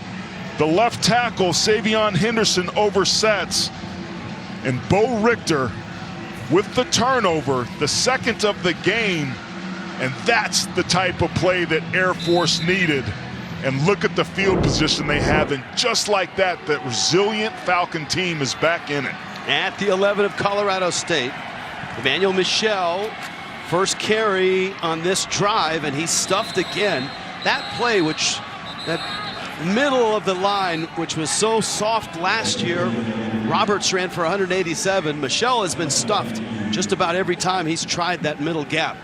the left tackle, Savion Henderson, oversets. And Bo Richter with the turnover, the second of the game. And that's the type of play that Air Force needed. And look at the field position they have. And just like that, that resilient Falcon team is back in it. At the 11 of Colorado State, Emmanuel Michel, first carry on this drive, and he's stuffed again. That play, that middle of the line, which was so soft last year, Roberts ran for 187. Michel has been stuffed just about every time he's tried that middle gap.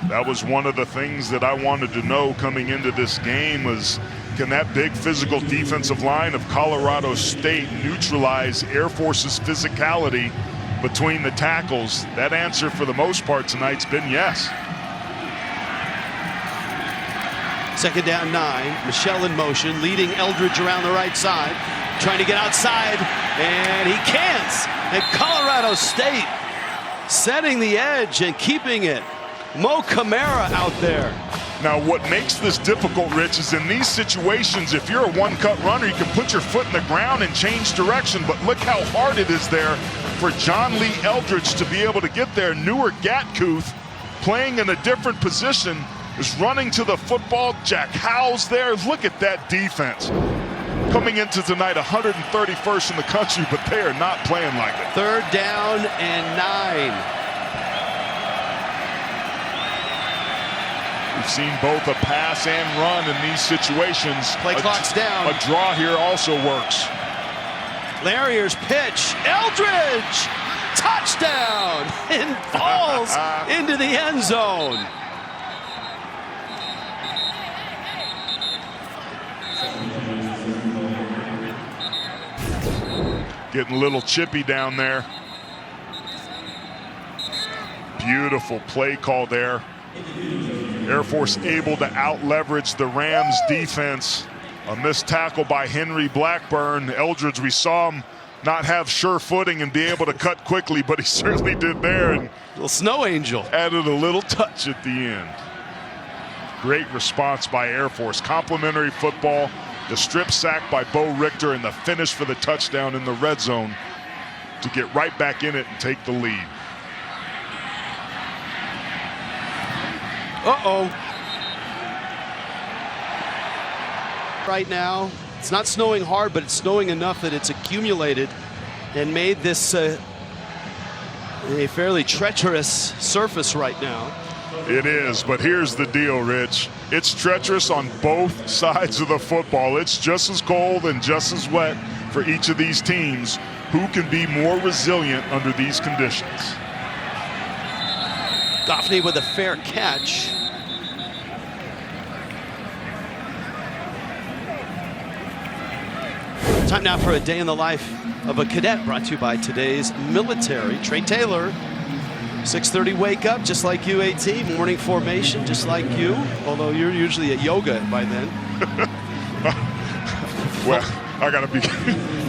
That was one of the things that I wanted to know coming into this game was, can that big physical defensive line of Colorado State neutralize Air Force's physicality between the tackles? That answer for the most part tonight's been yes. Second down 9, Michel in motion, leading Eldridge around the right side, trying to get outside, and he can't. And Colorado State setting the edge and keeping it. Mo Camara out there. Now, what makes this difficult, Rich, is in these situations, if you're a one-cut runner, you can put your foot in the ground and change direction, but look how hard it is there for John Lee Eldridge to be able to get there. Newer Gatkuth, playing in a different position, is running to the football. Jack Howell's there. Look at that defense. Coming into tonight, 131st in the country, but they are not playing like it. Third down and 9. We've seen both a pass and run in these situations. Play clock's down. A draw here also works. Larrier's pitch. Eldridge! Touchdown! And falls into the end zone. Getting a little chippy down there. Beautiful play call there. Air Force able to out-leverage the Rams defense. A missed tackle by Henry Blackburn. Eldridge, we saw him not have sure footing and be able to cut quickly, but he certainly did there. And little snow angel. Added a little touch at the end. Great response by Air Force. Complimentary football, the strip sack by Bo Richter, and the finish for the touchdown in the red zone to get right back in it and take the lead. Uh-oh. Right now, it's not snowing hard, but it's snowing enough that it's accumulated and made this a fairly treacherous surface right now. It is, but here's the deal, Rich. It's treacherous on both sides of the football. It's just as cold and just as wet for each of these teams. Who can be more resilient under these conditions? Goffney with a fair catch. Time now for a day in the life of a cadet, brought to you by today's military. Trey Taylor, 6:30 wake up, just like you, AT. Morning formation, just like you. Although you're usually at yoga by then. Well, I gotta be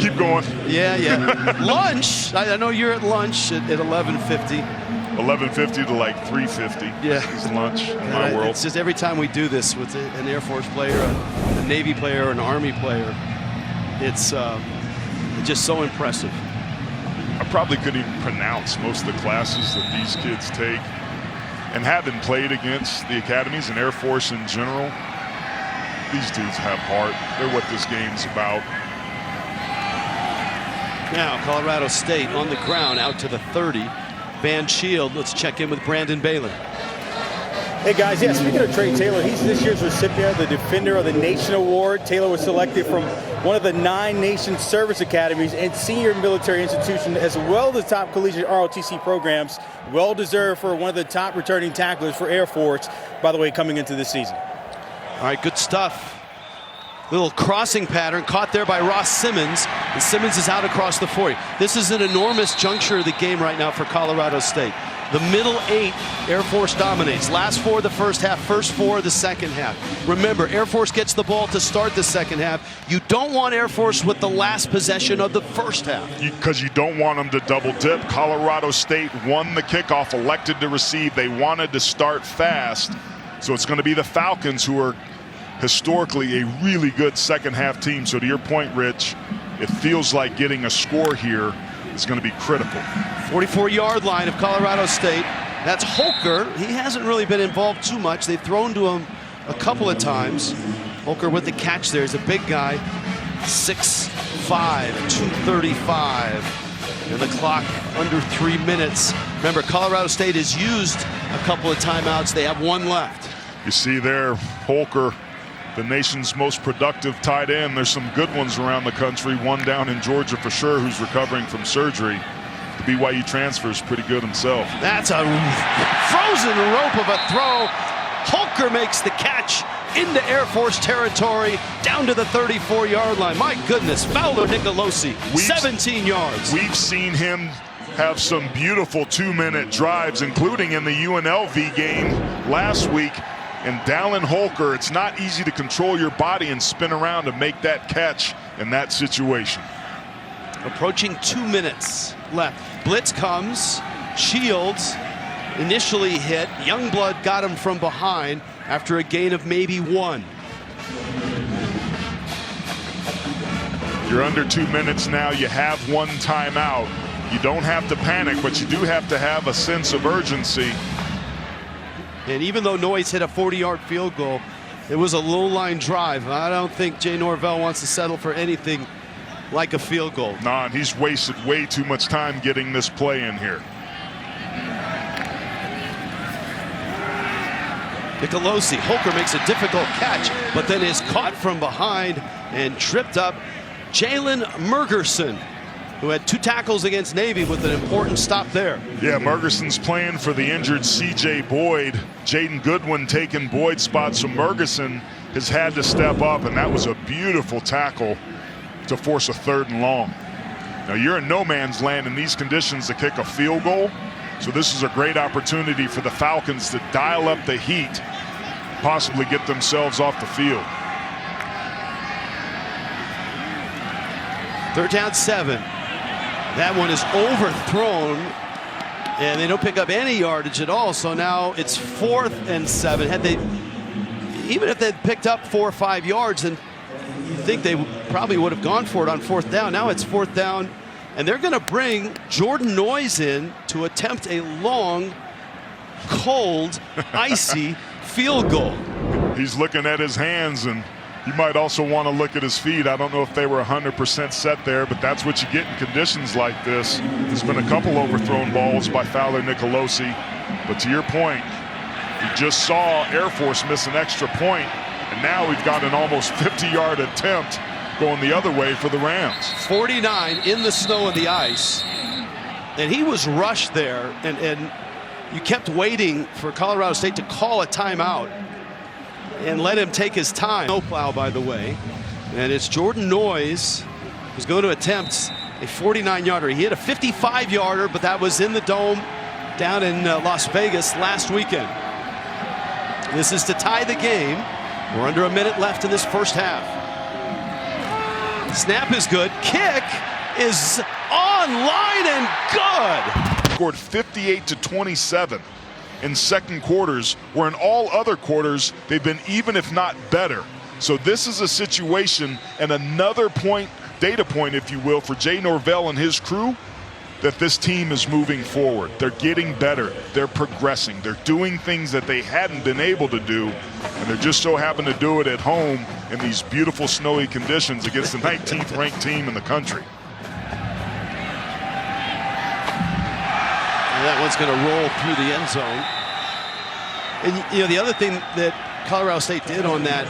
keep going. Yeah. Lunch. I know you're at lunch at 11:50. 11:50 to like 3:50. Yeah. Is lunch in my world. It's just every time we do this with an Air Force player, a Navy player, an Army player, it's just so impressive. I probably couldn't even pronounce most of the classes that these kids take. And having played against the academies and Air Force in general, these dudes have heart. They're what this game's about. Now Colorado State on the ground out to the 30. Van Shield. Let's check in with Brandon Balin. Hey guys, yeah, speaking of Trey Taylor, he's this year's recipient of the Defender of the Nation Award. Taylor was selected from one of the 9 nation service academies and senior military institutions, as well as top collegiate ROTC programs. Well deserved for one of the top returning tacklers for Air Force, by the way, coming into this season. All right, good stuff. Little crossing pattern caught there by Ross Simmons, and Simmons is out across the 40. This is an enormous juncture of the game right now for Colorado State. The middle 8, Air Force dominates. Last 4 of the first half, first 4 of the second half. Remember, Air Force gets the ball to start the second half. You don't want Air Force with the last possession of the first half. Because you don't want them to double dip. Colorado State won the kickoff, elected to receive. They wanted to start fast. So it's going to be the Falcons, who are historically a really good second half team. So to your point, Rich, it feels like getting a score here is going to be critical. 44-yard line of Colorado State. That's Holker. He hasn't really been involved too much. They've thrown to him a couple of times. Holker with the catch there. He's a big guy. 6'5", 235. And the clock under 3 minutes. Remember, Colorado State has used a couple of timeouts. They have 1 left. You see there, Holker, the nation's most productive tight end. There's some good ones around the country. One down in Georgia for sure, who's recovering from surgery. The BYU transfer is pretty good himself. That's a frozen rope of a throw. Holker makes the catch into Air Force territory, down to the 34-yard line. My goodness, Fowler Nicolosi, 17 yards. We've seen him have some beautiful 2-minute drives, including in the UNLV game last week. And Dallin Holker, it's not easy to control your body and spin around to make that catch in that situation. Approaching 2 minutes left. Blitz comes. Shields initially hit. Youngblood got him from behind after a gain of maybe 1. You're under 2 minutes now. You have 1 timeout. You don't have to panic, but you do have to have a sense of urgency. And even though Noyes hit a 40-yard field goal, it was a low-line drive. I don't think Jay Norvell wants to settle for anything like a field goal. Nah, and he's wasted way too much time getting this play in here. Nicolosi, Holker makes a difficult catch, but then is caught from behind and tripped up. Jalen Mergerson, who had 2 tackles against Navy with an important stop there. Yeah, Mergerson's playing for the injured C.J. Boyd. Jaden Goodwin taking Boyd's spot, so Mergerson has had to step up, and that was a beautiful tackle to force a 3rd and long. Now, you're in no man's land in these conditions to kick a field goal, so this is a great opportunity for the Falcons to dial up the heat, possibly get themselves off the field. 3rd down 7. That one is overthrown, and they don't pick up any yardage at all. So now it's 4th and 7. Even if they'd picked up 4 or 5 yards, then you think they probably would have gone for it on 4th down. Now it's 4th down, and they're going to bring Jordan Noyes in to attempt a long, cold, icy field goal. He's looking at his hands, and you might also want to look at his feet. I don't know if they were 100% set there, but that's what you get in conditions like this. There's been a couple overthrown balls by Fowler Nicolosi, but to your point, we just saw Air Force miss an extra point, and now we've got an almost 50-yard attempt going the other way for the Rams. 49 in the snow and the ice, and he was rushed there, and you kept waiting for Colorado State to call a timeout and let him take his time. No plow, by the way. And it's Jordan Noyes who's going to attempt a 49-yarder. He hit a 55-yarder, but that was in the dome down in Las Vegas last weekend. This is to tie the game. We're under a minute left in this first half. Snap is good. Kick is online and good. Scored 58-27 in second quarters, where in all other quarters they've been even, if not better. So this is a situation and another data point, if you will, for Jay Norvell and his crew, that this team is moving forward. They're getting better. They're progressing. They're doing things that they hadn't been able to do, and they're just so happen to do it at home in these beautiful snowy conditions against the 19th ranked team in the country. And that one's going to roll through the end zone. And, you know, the other thing that Colorado State did on that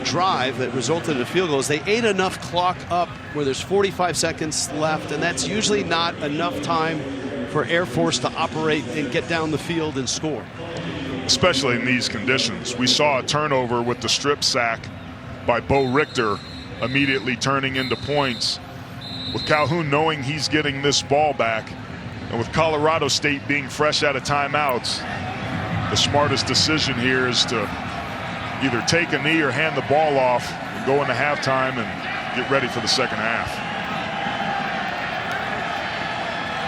drive that resulted in a field goal is they ate enough clock up where there's 45 seconds left, and that's usually not enough time for Air Force to operate and get down the field and score. Especially in these conditions. We saw a turnover with the strip sack by Bo Richter immediately turning into points. With Calhoun knowing he's getting this ball back, and with Colorado State being fresh out of timeouts, the smartest decision here is to either take a knee or hand the ball off and go into halftime and get ready for the second half.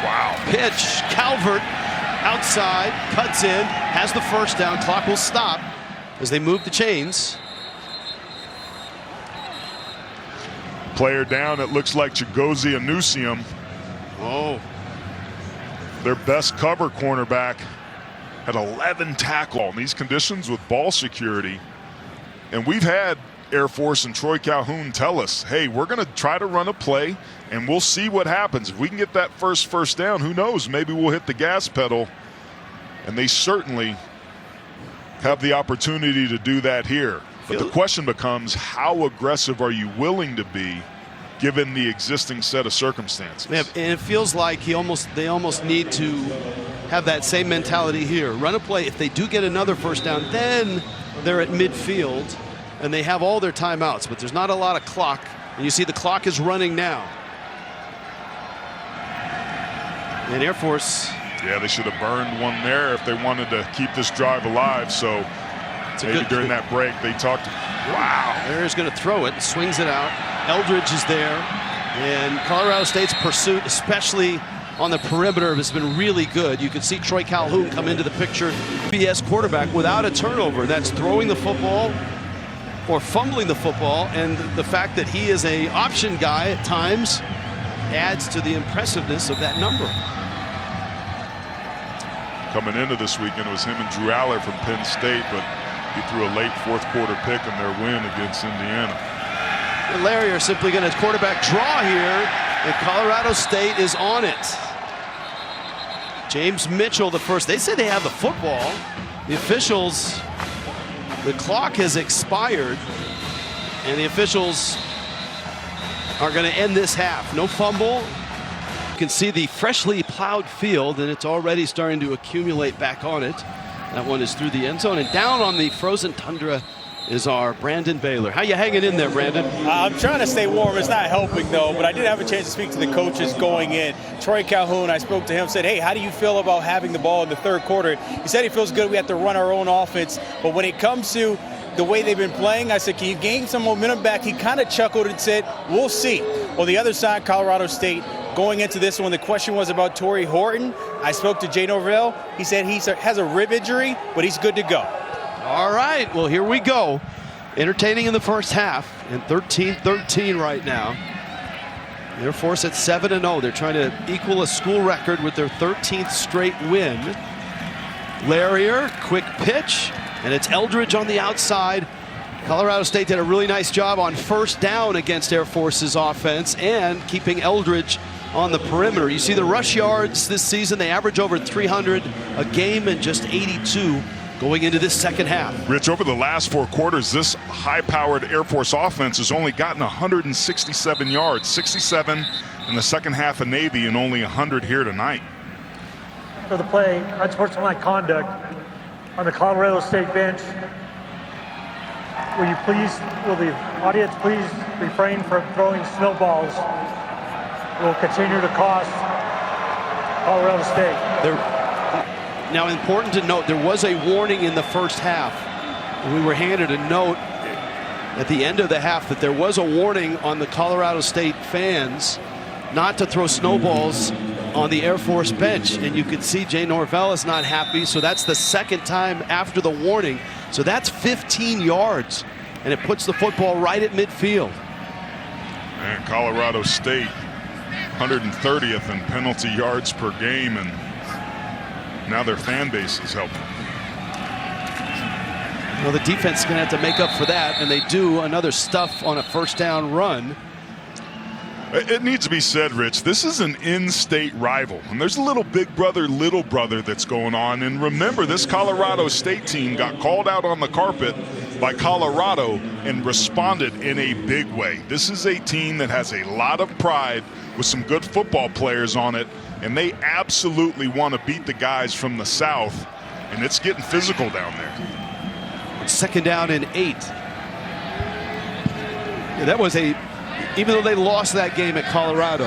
Wow. Pitch, Calvert outside, cuts in, has the first down. Clock will stop as they move the chains. Player down, it looks like Chigozie Anusium. Oh. Their best cover cornerback had 11 tackles in these conditions with ball security. And we've had Air Force and Troy Calhoun tell us, hey, we're going to try to run a play and we'll see what happens. If we can get that first down, who knows, maybe we'll hit the gas pedal. And they certainly have the opportunity to do that here. But the question becomes, how aggressive are you willing to be given the existing set of circumstances? Yeah, and it feels like they almost need to have that same mentality here. Run a play. If they do get another first down, then they're at midfield and they have all their timeouts, but there's not a lot of clock. And you see the clock is running now. And Air Force. Yeah, they should have burned one there if they wanted to keep this drive alive. So maybe during that break they talked. Wow. Air's going to throw it, swings it out. Eldridge is there. And Colorado State's pursuit, especially on the perimeter, has been really good. You can see Troy Calhoun come into the picture, BS quarterback, without a turnover. That's throwing the football or fumbling the football, and the fact that he is a option guy at times adds to the impressiveness of that number. Coming into this weekend, it was him and Drew Aller from Penn State, but he threw a late fourth quarter pick in their win against Indiana. And Larry are simply going to quarterback draw here, and Colorado State is on it. James Mitchell the first. They say they have the football. The officials, the clock has expired, and the officials are going to end this half. No fumble. You can see the freshly plowed field, and it's already starting to accumulate back on it. That one is through the end zone, and down on the frozen tundra is our Brandon Baylor. How you hanging in there, Brandon? I'm trying to stay warm. It's not helping, though, but I did have a chance to speak to the coaches going in. Troy Calhoun, I spoke to him, said, hey, how do you feel about having the ball in the third quarter? He said he feels good. We have to run our own offense, but when it comes to the way they've been playing, I said, can you gain some momentum back? He kind of chuckled and said, we'll see. Well, the other side, Colorado State, going into this one, the question was about Torrey Horton. I spoke to Jay Norvell. He said he has a rib injury, but he's good to go. All right, well, here we go. Entertaining in the first half, and 13-13 right now. Air Force at 7-0. They're trying to equal a school record with their 13th straight win. Larrier, quick pitch, and it's Eldridge on the outside. Colorado State did a really nice job on first down against Air Force's offense and keeping Eldridge on the perimeter. You see the rush yards this season, they average over 300 a game and just 82 going into this second half. Rich, over the last 4 quarters, this high-powered Air Force offense has only gotten 167 yards, 67 in the second half of Navy and only 100 here tonight. For the play, unsportsmanlike conduct on the Colorado State bench. Will the audience please refrain from throwing snowballs? It will continue to cost Colorado State. Now, important to note, there was a warning in the first half. We were handed a note at the end of the half that there was a warning on the Colorado State fans not to throw snowballs on the Air Force bench, and you could see Jay Norvell is not happy, so that's the second time after the warning. So that's 15 yards, and it puts the football right at midfield. And Colorado State 130th in penalty yards per game, and now their fan base is helping. Well, the defense is going to have to make up for that, and they do another stuff on a first down run. It needs to be said, Rich, this is an in-state rival, and there's a little big brother, little brother that's going on. And remember, this Colorado State team got called out on the carpet by Colorado and responded in a big way. This is a team that has a lot of pride with some good football players on it, and they absolutely want to beat the guys from the South, and it's getting physical down there. Second down and 8. Yeah, that was even though they lost that game at Colorado,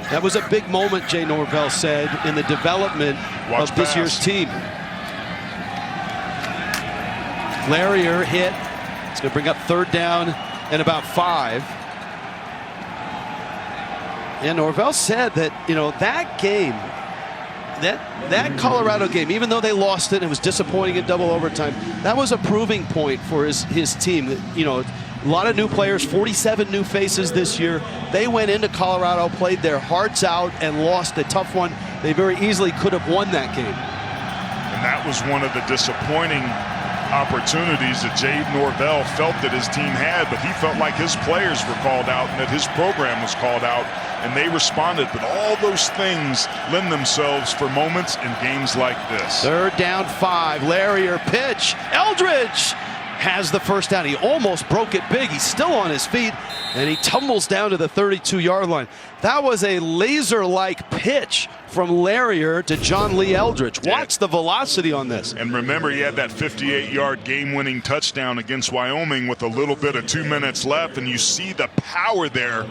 that was a big moment, Jay Norvell said, in the development of this year's team. Larrier hit. It's going to bring up third down and about 5. And Norvell said that, that game, that Colorado game, even though they lost it, it was disappointing in double overtime, that was a proving point for his team. A lot of new players, 47 new faces this year. They went into Colorado, played their hearts out, and lost a tough one. They very easily could have won that game. And that was one of the disappointing opportunities that Jay Norvell felt that his team had, but he felt like his players were called out and that his program was called out, and they responded. But all those things lend themselves for moments in games like this. Third down 5. Larrier pitch. Eldridge has the first down. He almost broke it big. He's still on his feet, and he tumbles down to the 32-yard line. That was a laser-like pitch from Larrier to John Lee Eldridge. Watch the velocity on this. And remember, he had that 58-yard game-winning touchdown against Wyoming with a little bit of 2 minutes left, and you see the power there.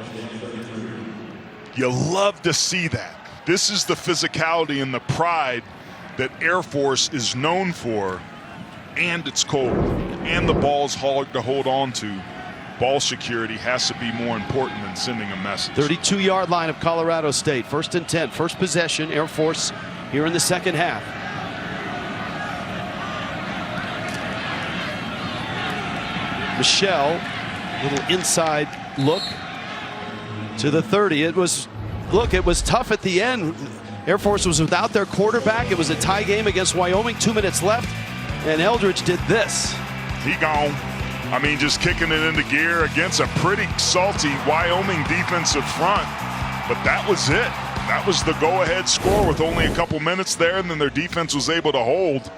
You love to see that. This is the physicality and the pride that Air Force is known for. And it's cold, and the ball's hard to hold on to. Ball security has to be more important than sending a message. 32-yard line of Colorado State. 1st and 10. First possession, Air Force here in the second half. Michelle, little inside look to the 30. It was tough at the end. Air Force was without their quarterback. It was a tie game against Wyoming. 2 minutes left. And Eldridge did this. He gone. I mean, just kicking it into gear against a pretty salty Wyoming defensive front. But that was it. That was the go-ahead score with only a couple minutes there, and then their defense was able to hold.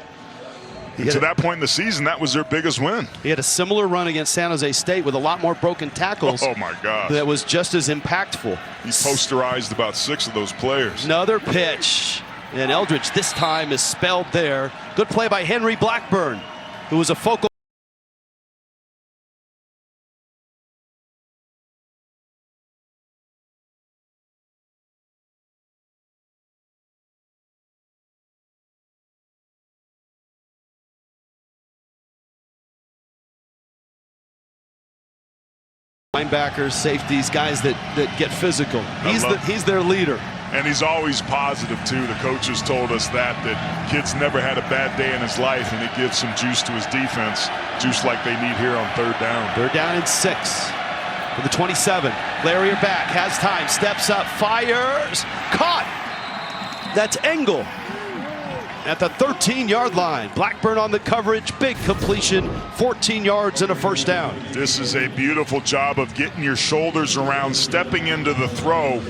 And to that point in the season, that was their biggest win. He had a similar run against San Jose State with a lot more broken tackles. Oh, my gosh. That was just as impactful. He posterized about 6 of those players. Another pitch. And Eldridge this time is spelled there. Good play by Henry Blackburn, who was a focal linebackers, safeties, guys that get physical. He's their leader. And he's always positive, too. The coaches told us that kid's never had a bad day in his life, and it gives some juice to his defense, juice like they need here on third down. Third down and 6 for the 27. Larrier back, has time, steps up, fires, caught. That's Engel at the 13-yard line. Blackburn on the coverage, big completion, 14 yards and a first down. This is a beautiful job of getting your shoulders around, stepping into the throw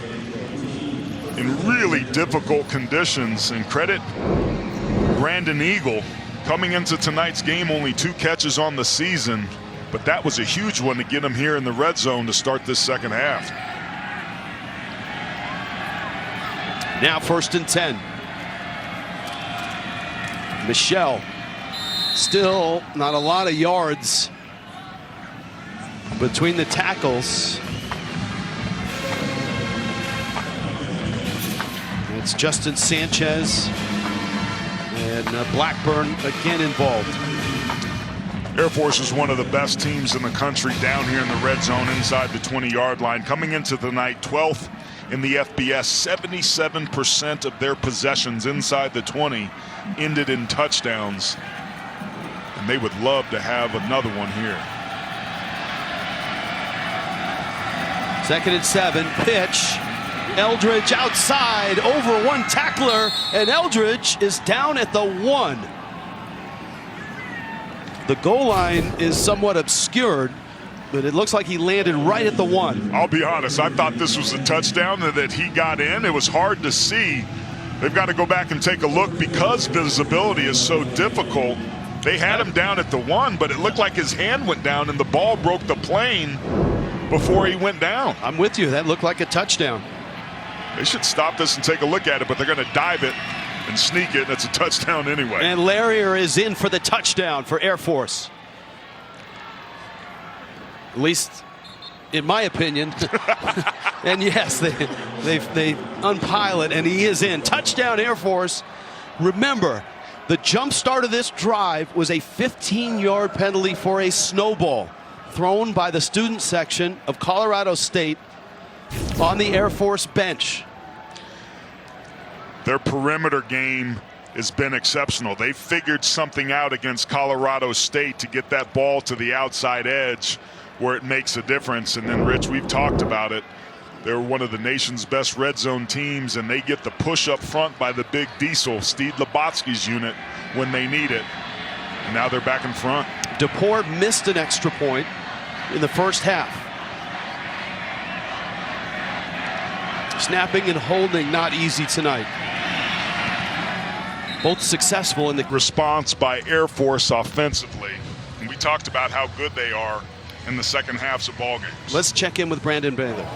in really difficult conditions. And credit Brandon Eagle, coming into tonight's game, only 2 catches on the season, but that was a huge one to get him here in the red zone to start this second half. Now 1st and 10. Michelle, still not a lot of yards between the tackles. It's Justin Sanchez and Blackburn again involved. Air Force is one of the best teams in the country down here in the red zone inside the 20-yard line. Coming into the night, 12th in the FBS, 77% of their possessions inside the 20 ended in touchdowns. And they would love to have another one here. 2nd and 7, pitch. Eldridge outside, over one tackler, and Eldridge is down at the 1. The goal line is somewhat obscured, but it looks like he landed right at the 1. I'll be honest, I thought this was a touchdown and that he got in. It was hard to see. They've got to go back and take a look because visibility is so difficult. They had him down at the 1, but it looked like his hand went down and the ball broke the plane before he went down. I'm with you. That looked like a touchdown. They should stop this and take a look at it, but they're going to dive it and sneak it, and it's a touchdown anyway. And Larrier is in for the touchdown for Air Force. At least, in my opinion. And yes, they unpile it, and he is in. Touchdown, Air Force. Remember, the jump start of this drive was a 15-yard penalty for a snowball thrown by the student section of Colorado State on the Air Force bench. Their perimeter game has been exceptional. They figured something out against Colorado State to get that ball to the outside edge where it makes a difference. And then, Rich, we've talked about it. They're one of the nation's best red zone teams, and they get the push up front by the big diesel, Steve Labotsky's unit, when they need it. And now they're back in front. DePore missed an extra point in the first half. Snapping and holding not easy tonight. Both successful in the response by Air Force offensively. And we talked about how good they are in the second halves of ball games. Let's check in with Brandon Baylor.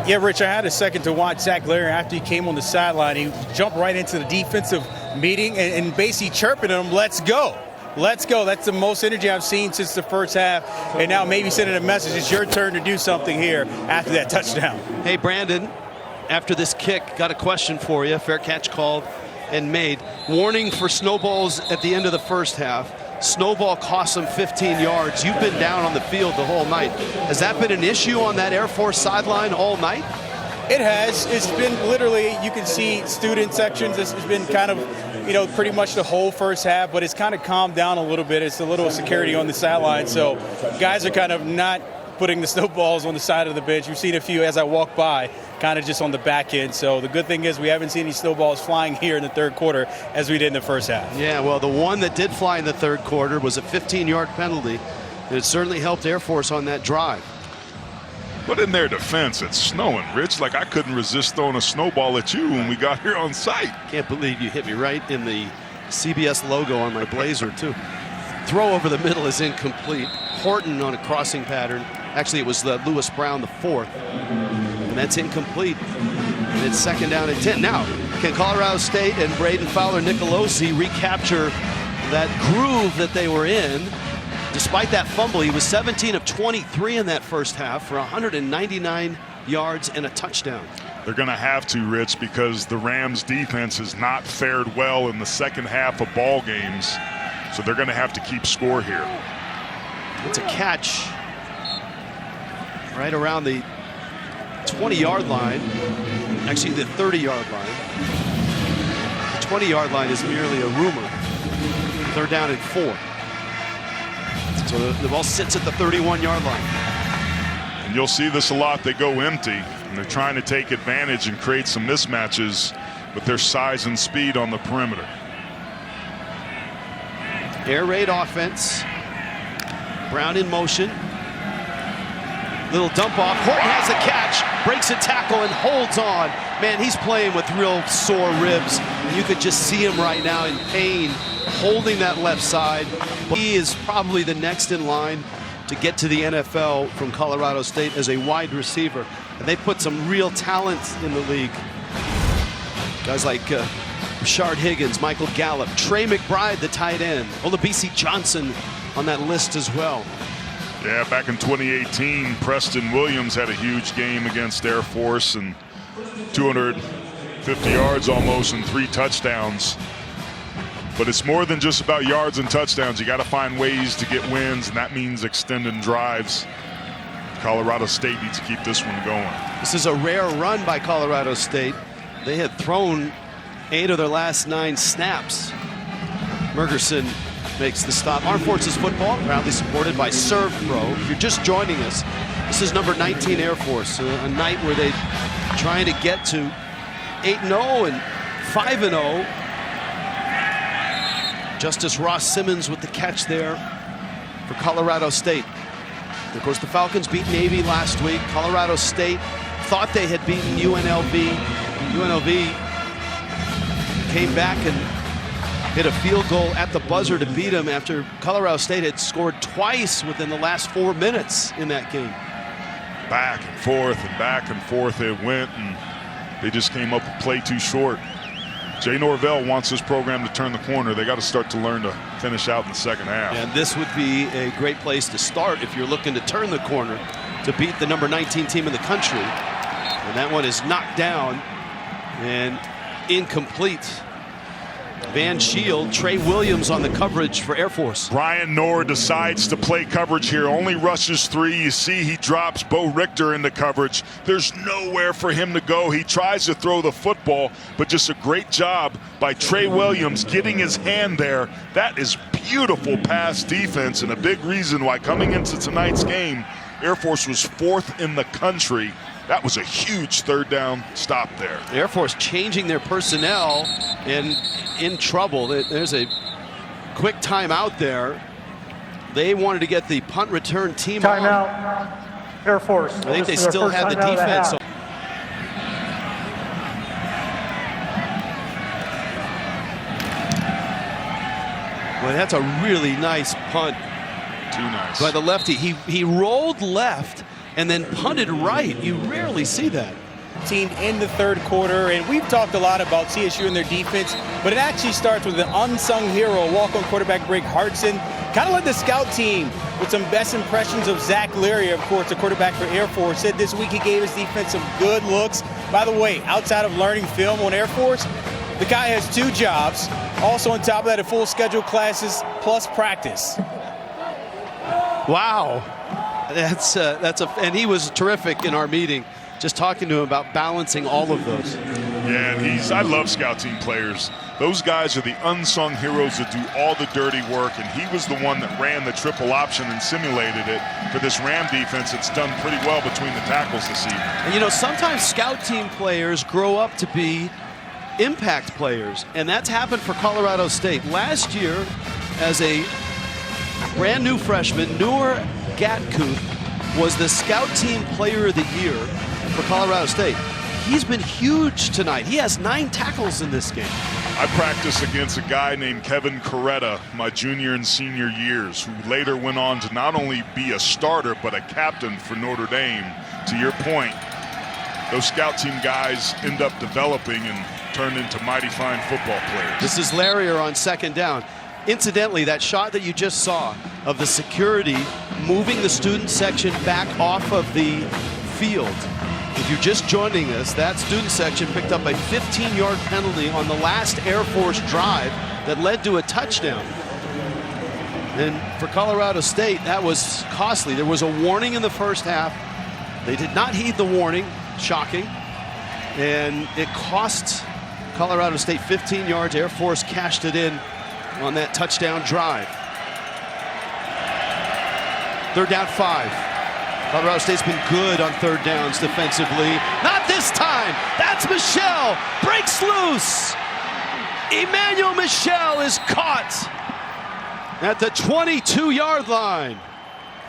Yeah, Rich, I had a second to watch Zach Larrier after he came on the sideline. He jumped right into the defensive meeting and basically chirping at him, let's go. Let's go. That's the most energy I've seen since the first half. And now maybe sending a message, it's your turn to do something here after that touchdown. Hey, Brandon, after this kick, got a question for you. Fair catch called and made. Warning for snowballs at the end of the first half. Snowball cost them 15 yards. You've been down on the field the whole night. Has that been an issue on that Air Force sideline all night? It has. It's been literally, you can see student sections. This has been kind of, pretty much the whole first half, but it's kind of calmed down a little bit. It's a little security on the sideline. So guys are kind of not putting the snowballs on the side of the bench. We've seen a few as I walk by, kind of just on the back end. So the good thing is we haven't seen any snowballs flying here in the third quarter as we did in the first half. Yeah, well, the one that did fly in the third quarter was a 15-yard penalty. It certainly helped Air Force on that drive. But in their defense, it's snowing, Rich. Like, I couldn't resist throwing a snowball at you when we got here on site. Can't believe you hit me right in the CBS logo on my blazer, too. Throw over the middle is incomplete. Horton on a crossing pattern. Actually, it was Lewis Brown, the fourth. And that's incomplete. And it's second down and 10. Now, can Colorado State and Braden Fowler-Nicolosi recapture that groove that they were in? Despite that fumble, he was 17 of 23 in that first half for 199 yards and a touchdown. They're going to have to, Rich, because the Rams defense has not fared well in the second half of ball games. So they're going to have to keep score here. It's a catch right around the 20-yard line. Actually, the 30-yard line. The 20-yard line is merely a rumor. Third down and 4. So the ball sits at the 31-yard line. And you'll see this a lot. They go empty, and they're trying to take advantage and create some mismatches with their size and speed on the perimeter. Air raid offense. Brown in motion. Little dump off. Horton has a catch, breaks a tackle and holds on. Man, he's playing with real sore ribs. You could just see him right now in pain, holding that left side. He is probably the next in line to get to the NFL from Colorado State as a wide receiver. And they put some real talent in the league. Guys like Rashard Higgins, Michael Gallup, Trey McBride, the tight end, Olabisi Johnson on that list as well. Yeah, back in 2018, Preston Williams had a huge game against Air Force and 250 yards almost and 3 touchdowns. But it's more than just about yards and touchdowns. You got to find ways to get wins, and that means extending drives. Colorado State needs to keep this one going. This is a rare run by Colorado State. They had thrown 8 of their last 9 snaps. Mergerson makes the stop. Armed Forces Football, proudly supported by Serve Pro. If you're just joining us, this is number 19 Air Force, a night where they're trying to get to 8-0 and 5-0. Justice Ross Simmons with the catch there for Colorado State. Of course, the Falcons beat Navy last week. Colorado State thought they had beaten UNLV. UNLV came back and hit a field goal at the buzzer to beat them after Colorado State had scored twice within the last 4 minutes in that game. Back and forth it went, and they just came up a play too short. Jay Norvell wants this program to turn the corner. They got to start to learn to finish out in the second half. And this would be a great place to start if you're looking to turn the corner to beat the number 19 team in the country. And that one is knocked down and incomplete. Van Shield, Trey Williams on the coverage for Air Force. Brian Knorr decides to play coverage here. Only rushes 3. You see he drops Bo Richter into coverage. There's nowhere for him to go. He tries to throw the football, but just a great job by Trey Williams getting his hand there. That is beautiful pass defense, and a big reason why coming into tonight's game, Air Force was 4th in the country. That was a huge third down stop there. Air Force changing their personnel and in trouble. There's a quick timeout there. They wanted to get the punt return team Timeout, Air Force. I think they still had the defense. Well, that's a really nice punt. Too nice. By the lefty. He rolled left and then punted right. You rarely see that. Team in the third quarter, and we've talked a lot about CSU and their defense, but it actually starts with an unsung hero, walk-on quarterback Greg Hartson. Kind of led the scout team with some best impressions of Zach Leary, of course, the quarterback for Air Force. Said this week he gave his defense some good looks. By the way, outside of learning film on Air Force, the guy has 2 jobs. Also on top of that, a full schedule classes plus practice. Wow. And he was terrific in our meeting, just talking to him about balancing all of those. Yeah, and I love scout team players. Those guys are the unsung heroes that do all the dirty work, and he was the one that ran the triple option and simulated it for this Ram defense. It's done pretty well between the tackles this evening. And you know, sometimes scout team players grow up to be impact players, and that's happened for Colorado State. Last year, as a brand new freshman, Noor Gatkuth was the scout team player of the year for Colorado State. He's been huge tonight. He has 9 tackles in this game. I practiced against a guy named Kevin Coretta my junior and senior years, who later went on to not only be a starter but a captain for Notre Dame. To your point, those scout team guys end up developing and turn into mighty fine football players. This is Larrier on second down. Incidentally, that shot that you just saw of the security moving the student section back off of the field. If you're just joining us, that student section picked up a 15-yard penalty on the last Air Force drive that led to a touchdown. And for Colorado State, that was costly. There was a warning in the first half. They did not heed the warning, shocking. And it cost Colorado State 15 yards. Air Force cashed it in on that touchdown drive. 3rd down 5. Colorado State's been good on 3rd downs defensively. Not this time. That's Michelle. Breaks loose. Emmanuel Michelle is caught at the 22-yard line.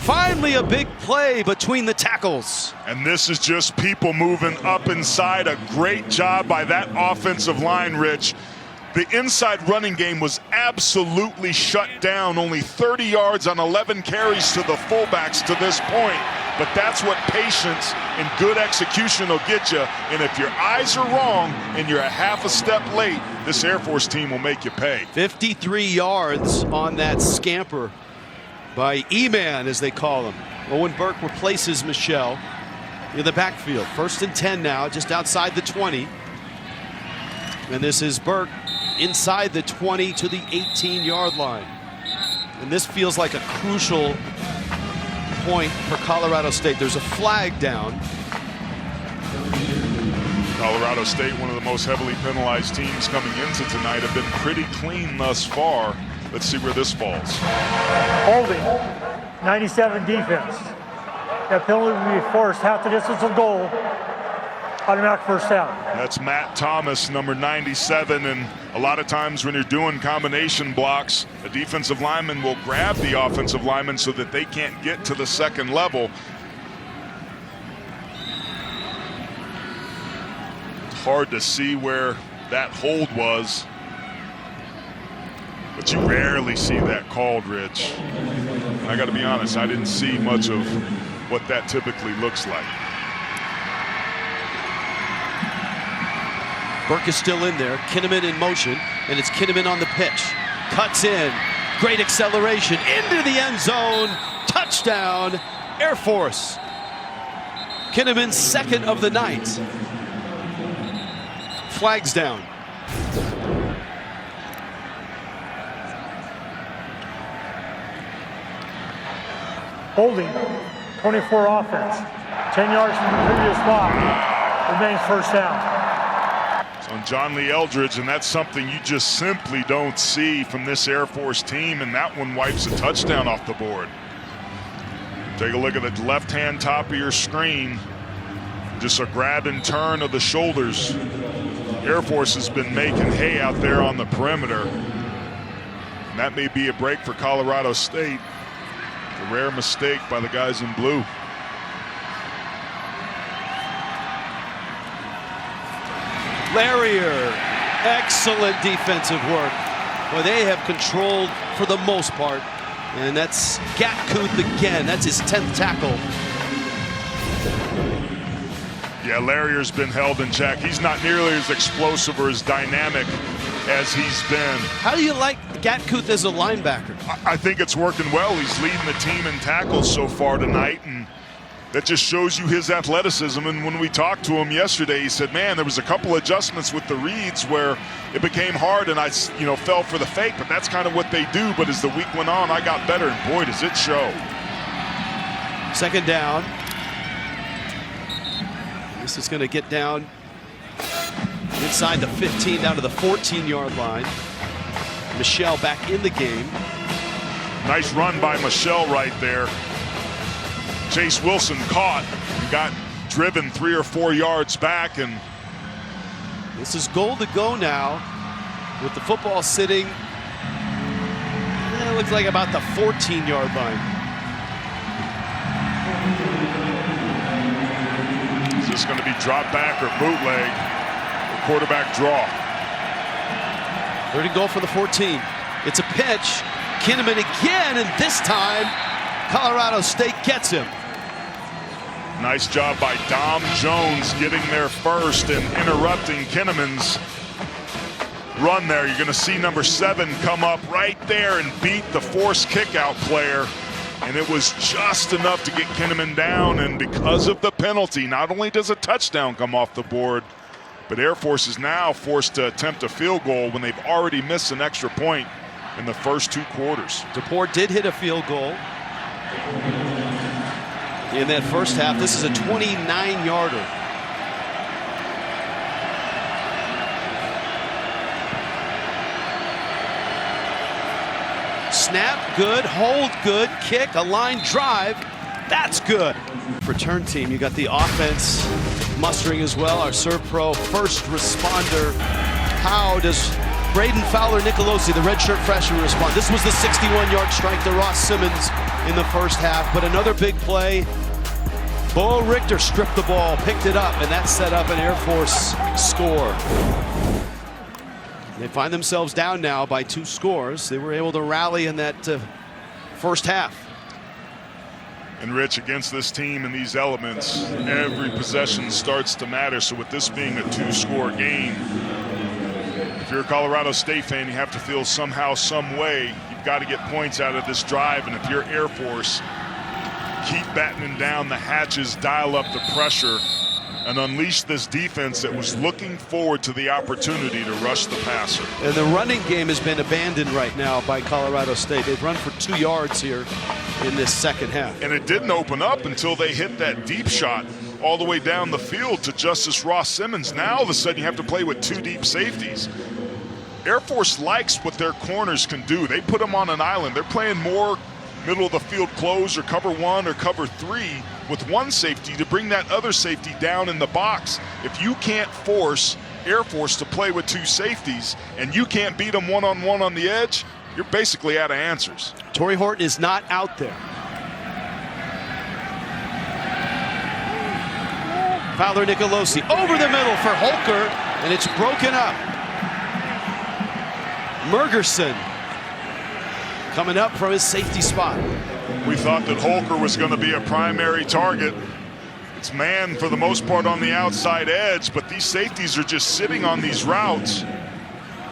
Finally a big play between the tackles. And this is just people moving up inside. A great job by that offensive line, Rich. The inside running game was absolutely shut down. Only 30 yards on 11 carries to the fullbacks to this point. But that's what patience and good execution will get you. And if your eyes are wrong and you're a half a step late, this Air Force team will make you pay. 53 yards on that scamper by E-Man, as they call him. Owen Burke replaces Michelle in the backfield. 1st and 10 now, just outside the 20. And this is Burke inside the 20 to the 18-yard line. And this feels like a crucial point for Colorado State. There's a flag down. Colorado State, one of the most heavily penalized teams coming into tonight, have been pretty clean thus far. Let's see where this falls. Holding, 97 defense. That penalty will be forced half the distance of goal. Automatic first down. That's Matt Thomas, number 97, and a lot of times when you're doing combination blocks, a defensive lineman will grab the offensive lineman so that they can't get to the second level. It's hard to see where that hold was, but you rarely see that called, Rich. I got to be honest, I didn't see much of what that typically looks like. Burke is still in there. Kinnaman in motion, and it's Kinnaman on the pitch. Cuts in. Great acceleration into the end zone. Touchdown, Air Force. Kinnaman's second of the night. Flags down. Holding, 24 offense. 10 yards from the previous block. Remains first down. On John Lee Eldridge, and that's something you just simply don't see from this Air Force team, and that one wipes a touchdown off the board. Take a look at the left-hand top of your screen. Just a grab and turn of the shoulders. Air Force has been making hay out there on the perimeter. And that may be a break for Colorado State. A rare mistake by the guys in blue. Larrier, excellent defensive work. Well, they have controlled for the most part. And that's Gatkuth again. That's his 10th tackle. Yeah, Larrier's been held in check. He's not nearly as explosive or as dynamic as he's been. How do you like Gatkuth as a linebacker? I think it's working well. He's leading the team in tackles so far tonight, and that just shows you his athleticism. And when we talked to him yesterday, he said, man, there was a couple adjustments with the reads where it became hard and I fell for the fake, but that's kind of what they do. But as the week went on, I got better, and boy, does it show. Second down. This is going to get down inside the 15, down to the 14-yard line. Michelle back in the game. Nice run by Michelle right there. Chase Wilson caught and got driven 3 or 4 yards back, and this is goal to go now with the football sitting, it looks like about the 14-yard line. Is this going to be drop back or bootleg or quarterback draw? Third and goal for the 14. It's a pitch. Kinnaman again, and this time Colorado State gets him. Nice job by Dom Jones getting there first and interrupting Kinnaman's run there. You're going to see number 7 come up right there and beat the forced kickout player. And it was just enough to get Kinnaman down. And because of the penalty, not only does a touchdown come off the board, but Air Force is now forced to attempt a field goal when they've already missed an extra point in the first 2 quarters. DePore did hit a field goal in that first half. This is a 29-yarder. Snap, good. Hold, good. Kick, a line drive. That's good. Return team, you got the offense mustering as well. Our Serve Pro first responder. How does Braden Fowler-Nicolosi, the redshirt freshman, respond? This was the 61-yard strike to Ross Simmons in the first half, but another big play. Bo Richter stripped the ball, picked it up, and that set up an Air Force score. They find themselves down now by 2 scores. They were able to rally in that first half. And Rich, against this team and these elements, every possession starts to matter. So with this being a 2-score game, if you're a Colorado State fan, you have to feel somehow, some way, you've got to get points out of this drive. And if you're Air Force, keep battening down the hatches, dial up the pressure and unleashed this defense that was looking forward to the opportunity to rush the passer. And the running game has been abandoned right now by Colorado State. They've run for 2 yards here in this second half. And it didn't open up until they hit that deep shot all the way down the field to Justice Ross Simmons. Now all of a sudden you have to play with 2 deep safeties. Air Force likes what their corners can do. They put them on an island. They're playing more middle of the field close or cover 1 or cover 3 with 1 safety to bring that other safety down in the box. If you can't force Air Force to play with 2 safeties and you can't beat them one-on-one on the edge, you're basically out of answers. Torrey Horton is not out there. Fowler Nicolosi over the middle for Holker, and it's broken up. Mergerson coming up from his safety spot. We thought that Holker was going to be a primary target. It's man for the most part on the outside edge, but these safeties are just sitting on these routes.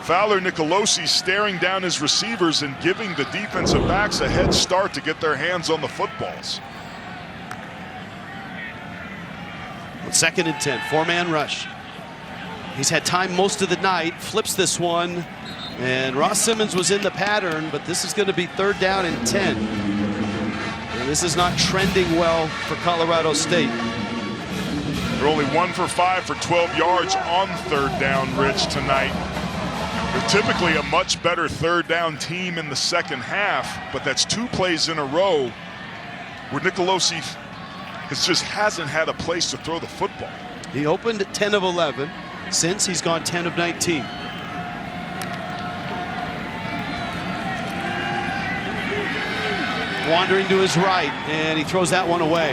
Fowler Nicolosi staring down his receivers and giving the defensive backs a head start to get their hands on the footballs. 2nd and 10, 4-man rush. He's had time most of the night, flips this one, and Ross Simmons was in the pattern, but this is going to be 3rd down and 10. And this is not trending well for Colorado State. They're only 1 for 5 for 12 yards on 3rd down, Rich, tonight. They're typically a much better 3rd down team in the second half, but that's 2 plays in a row where Nicolosi just hasn't had a place to throw the football. He opened at 10 of 11. Since, he's gone 10 of 19. Wandering to his right, and he throws that one away.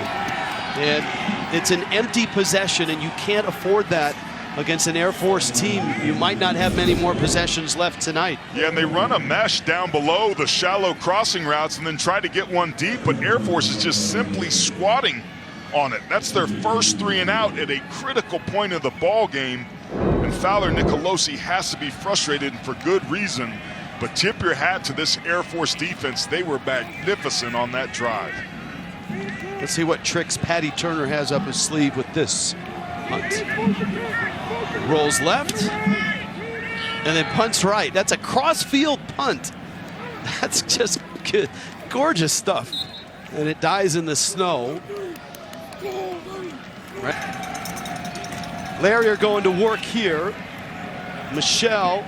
And it's an empty possession, and you can't afford that against an Air Force team. You might not have many more possessions left tonight. Yeah, and they run a mesh down below the shallow crossing routes and then try to get one deep, but Air Force is just simply squatting on it. That's their first 3 and out at a critical point of the ball game, and Fowler Nicolosi has to be frustrated, and for good reason. But tip your hat to this Air Force defense. They were magnificent on that drive. Let's see what tricks Patty Turner has up his sleeve with this punt. Rolls left, and then punts right. That's a cross-field punt. That's just good, gorgeous stuff. And it dies in the snow. Right. Larry are going to work here. Michelle,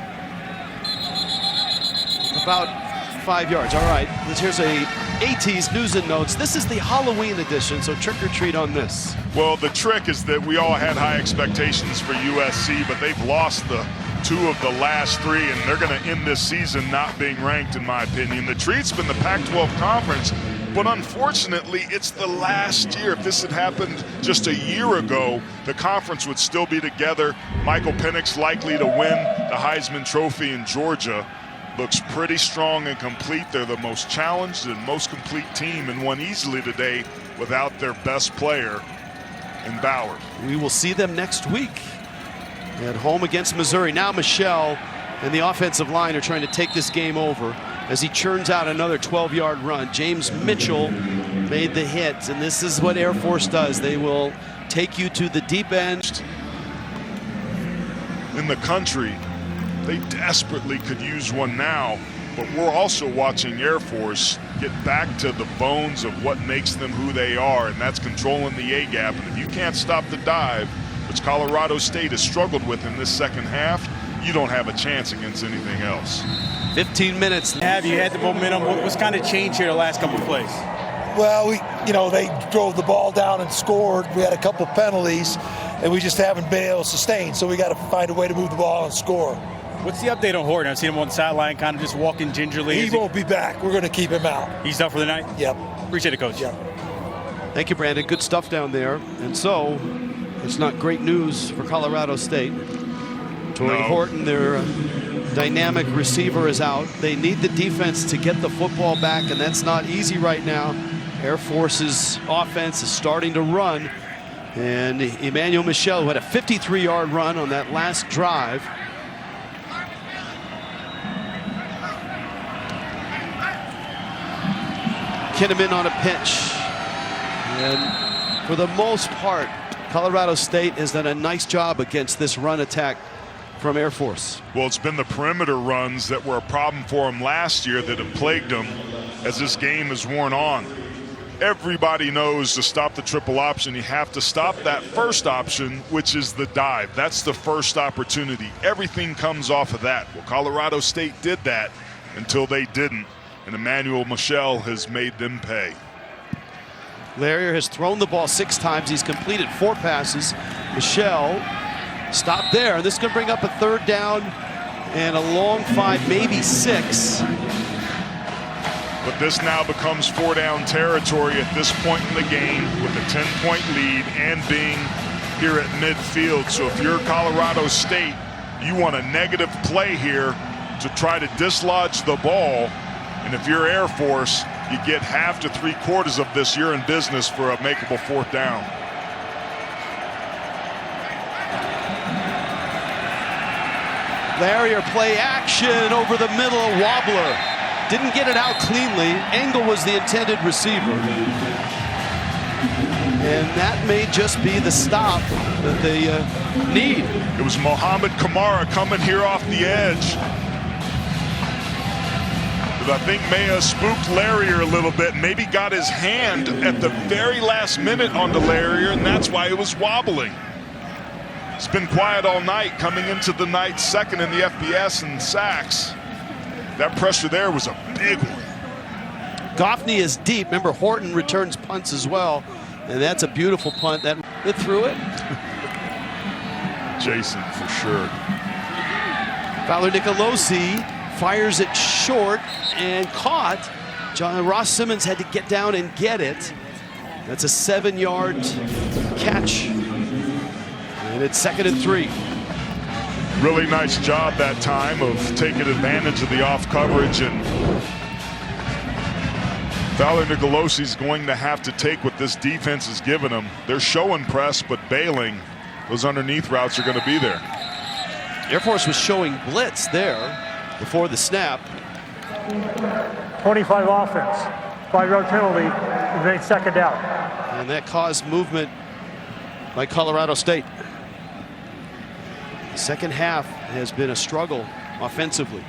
about 5 yards. All right, here's a AT's News and Notes. This is the Halloween edition, so trick or treat on this. Well, the trick is that we all had high expectations for USC, but they've lost the 2 of the last 3, and they're going to end this season not being ranked, in my opinion. The treat's been the Pac-12 conference, but unfortunately, it's the last year. If this had happened just a year ago, the conference would still be together. Michael Penix likely to win the Heisman Trophy in Georgia. Looks pretty strong and complete. They're the most challenged and most complete team, and won easily today without their best player in Bauer. We will see them next week at home against Missouri. Now Michelle and the offensive line are trying to take this game over as he churns out another 12-yard run. James Mitchell made the hit, and this is what Air Force does. They will take you to the deep end. In the country, they desperately could use one now, but we're also watching Air Force get back to the bones of what makes them who they are, and that's controlling the A-gap. And if you can't stop the dive, which Colorado State has struggled with in this second half, you don't have a chance against anything else. 15 minutes. Have you had the momentum? What's kind of changed here the last couple of plays? Well, they drove the ball down and scored. We had a couple penalties, and we just haven't been able to sustain. So we got to find a way to move the ball and score. What's the update on Horton? I've seen him on the sideline, kind of just walking gingerly. He won't be back. We're going to keep him out. He's done for the night? Yep. Appreciate it, Coach. Yep. Thank you, Brandon. Good stuff down there. And so, it's not great news for Colorado State. Torrey Horton, their dynamic receiver, is out. They need the defense to get the football back, and that's not easy right now. Air Force's offense is starting to run, and Emmanuel Michel, who had a 53-yard run on that last drive. Kinnaman on a pitch, and for the most part, Colorado State has done a nice job against this run attack from Air Force. Well, it's been the perimeter runs that were a problem for them last year that have plagued them as this game has worn on. Everybody knows to stop the triple option, you have to stop that first option, which is the dive. That's the first opportunity. Everything comes off of that. Well, Colorado State did that until they didn't, and Emmanuel Michel has made them pay. Larrier has thrown the ball 6 times. He's completed 4 passes. Michel stopped there. This is going to bring up a 3rd down and a long 5, maybe 6. But this now becomes 4-down territory at this point in the game with a 10-point lead and being here at midfield. So if you're Colorado State, you want a negative play here to try to dislodge the ball. And if you're Air Force, you get half to 3/4 of this. You're in business for a makeable 4th down. Larrier play action over the middle, a wobbler. Didn't get it out cleanly. Engel was the intended receiver. And that may just be the stop that they need. It was Mohamed Kamara coming here off the edge. But I think may have spooked Larrier a little bit. Maybe got his hand at the very last minute onto Larrier, and that's why it was wobbling. It's been quiet all night, coming into the night 2nd in the FBS and sacks. That pressure there was a big one. Goffney is deep. Remember, Horton returns punts as well. And that's a beautiful punt. That it threw it. Jason, for sure. Fowler Nicolosi fires it short and caught. Ross Simmons had to get down and get it. That's a 7-yard catch. And it's 2nd and 3. Really nice job that time of taking advantage of the off coverage, and Fowler Nicolosi's going to have to take what this defense has given him. They're showing press, but bailing. Those underneath routes are going to be there. Air Force was showing blitz there before the snap. 25 offense, 5-yard penalty, remains 2nd down. And that caused movement by Colorado State. The second half has been a struggle offensively.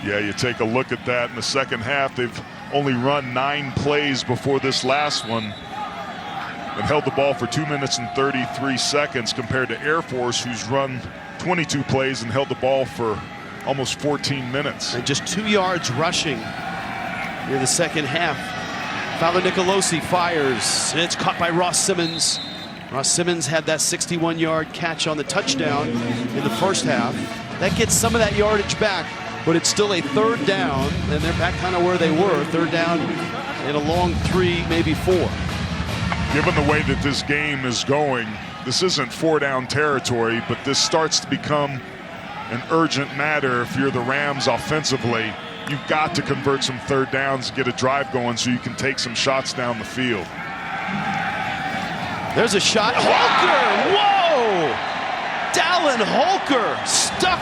Yeah, you take a look at that in the second half. They've only run 9 plays before this last one and held the ball for 2 minutes and 33 seconds compared to Air Force, who's run 22 plays and held the ball for almost 14 minutes. And just 2 yards rushing in the second half. Fowler Nicolosi fires, and it's caught by Ross Simmons. Ross Simmons had that 61-yard catch on the touchdown in the first half. That gets some of that yardage back, but it's still a 3rd down, and they're back kind of where they were. 3rd down and a long 3, maybe 4. Given the way that this game is going, this isn't 4-down territory, but this starts to become an urgent matter if you're the Rams offensively. You've got to convert some 3rd downs, get a drive going so you can take some shots down the field. There's a shot. Holker! Whoa! Dallin Holker stuck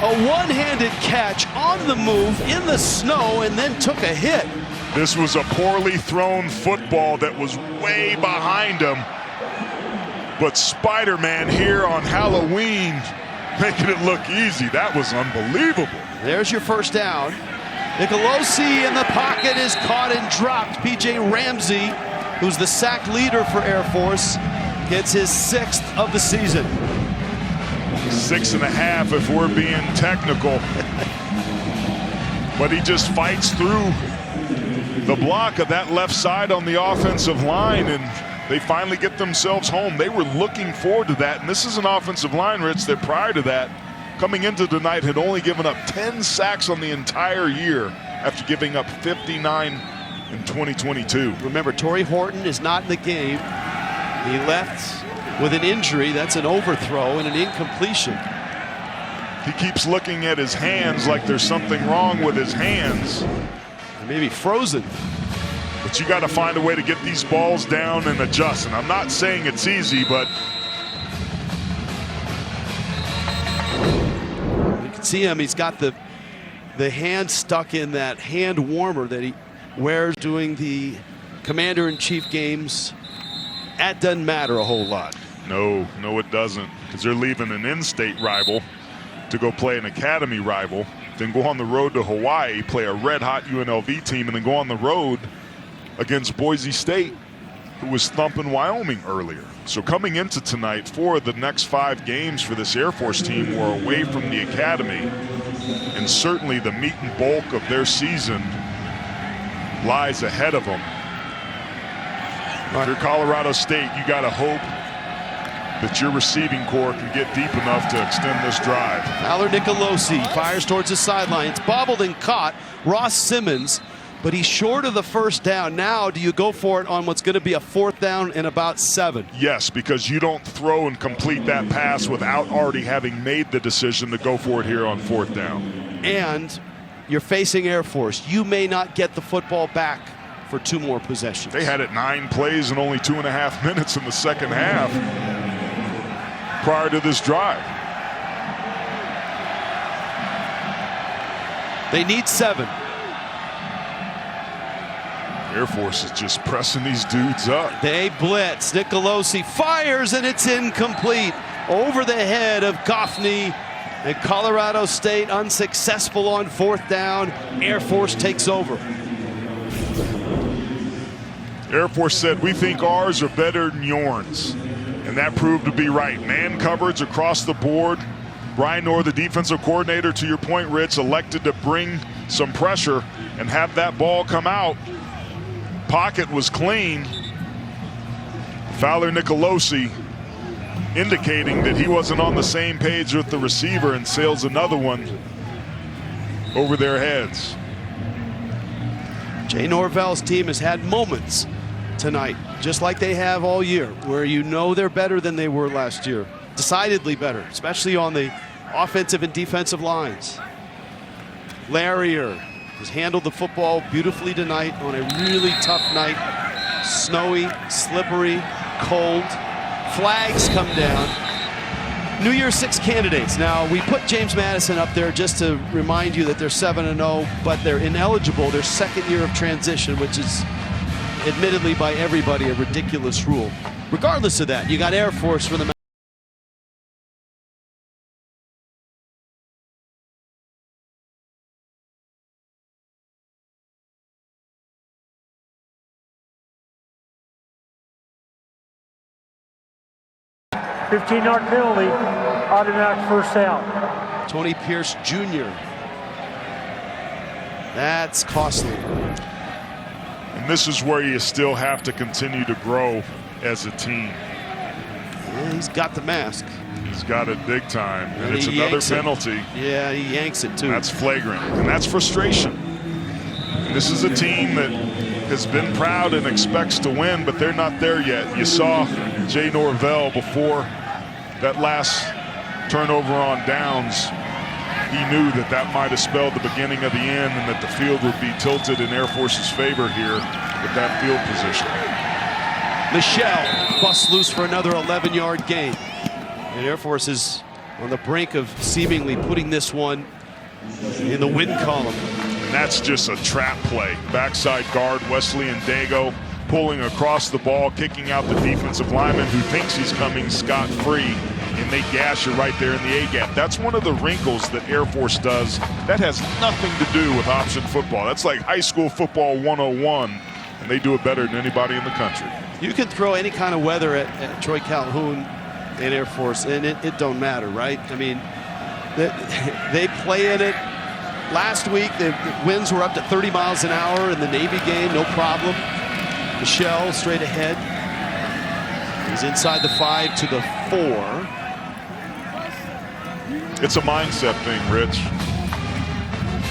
a one-handed catch on the move in the snow and then took a hit. This was a poorly thrown football that was way behind him. But Spider-Man here on Halloween making it look easy. That was unbelievable. There's your 1st down. Nicolosi in the pocket is caught and dropped. P.J. Ramsey, who's the sack leader for Air Force, gets his 6th of the season. 6.5 if we're being technical. But he just fights through the block of that left side on the offensive line, and they finally get themselves home. They were looking forward to that, and this is an offensive line, Rich, that prior to that, coming into tonight, had only given up 10 sacks on the entire year after giving up 59 in 2022. Remember, Torrey Horton is not in the game. He left with an injury. That's an overthrow and an incompletion. He keeps looking at his hands like there's something wrong with his hands. Maybe frozen. But you got to find a way to get these balls down and adjust. And I'm not saying it's easy, but you can see him. He's got the hand stuck in that hand warmer that he wears doing the Commander-in-Chief games that doesn't matter a whole lot. No, it doesn't, because they're leaving an in-state rival to go play an academy rival, then go on the road to Hawaii, play a red-hot UNLV team, and then go on the road against Boise State, who was thumping Wyoming earlier. So coming into tonight, 4 of the next 5 games for this Air Force team were away from the academy, and certainly the meat and bulk of their season lies ahead of them. If you're Colorado State, you got to hope that your receiving core can get deep enough to extend this drive. Fowler Nicolosi fires towards the sideline. It's bobbled and caught. Ross Simmons, but he's short of the first down. Now, do you go for it on what's going to be a 4th down and about 7? Yes, because you don't throw and complete that pass without already having made the decision to go for it here on 4th down. And you're facing Air Force. You may not get the football back for 2 more possessions. They had it 9 plays and only 2.5 minutes in the second half prior to this drive. They need 7. Air Force is just pressing these dudes up. They blitz. Nicolosi fires, and it's incomplete. Over the head of Goffney, and Colorado State unsuccessful on 4th down. Air Force takes over. Air Force said, we think ours are better than yours. And that proved to be right. Man coverage across the board. Brian Orr, the defensive coordinator, to your point, Rich, elected to bring some pressure and have that ball come out. Pocket was clean. Fowler Nicolosi indicating that he wasn't on the same page with the receiver and sails another one over their heads. Jay Norvell's team has had moments tonight, just like they have all year, where you know they're better than they were last year. Decidedly better, especially on the offensive and defensive lines. Larrier has handled the football beautifully tonight on a really tough night. Snowy, slippery, cold. Flags come down. New Year's 6 candidates. Now, we put James Madison up there just to remind you that they're 7-0, but they're ineligible. Their 2nd year of transition, which is admittedly by everybody a ridiculous rule. Regardless of that, you got Air Force for the $15-yard penalty, automatic first down. Tony Pierce Jr. That's costly. And this is where you still have to continue to grow as a team. Yeah, he's got the mask. He's got it big time, and it's another penalty. Yeah, he yanks it too. That's flagrant, and that's frustration. And this is a team that has been proud and expects to win, but they're not there yet. You saw Jay Norvell before that last turnover on downs. He knew that that might have spelled the beginning of the end and that the field would be tilted in Air Force's favor here with that field position. Michelle busts loose for another 11-yard gain. And Air Force is on the brink of seemingly putting this one in the win column. And that's just a trap play. Backside guard Wesleyan Dago pulling across the ball, kicking out the defensive lineman who thinks he's coming scot-free, and they gash it right there in the A-gap. That's one of the wrinkles that Air Force does. That has nothing to do with option football. That's like high school football 101, and they do it better than anybody in the country. You can throw any kind of weather at Troy Calhoun and Air Force, and it don't matter, right? I mean, they play in it. Last week, the winds were up to 30 miles an hour in the Navy game, no problem. Michelle straight ahead. He's inside the 5 to the 4. It's a mindset thing, Rich.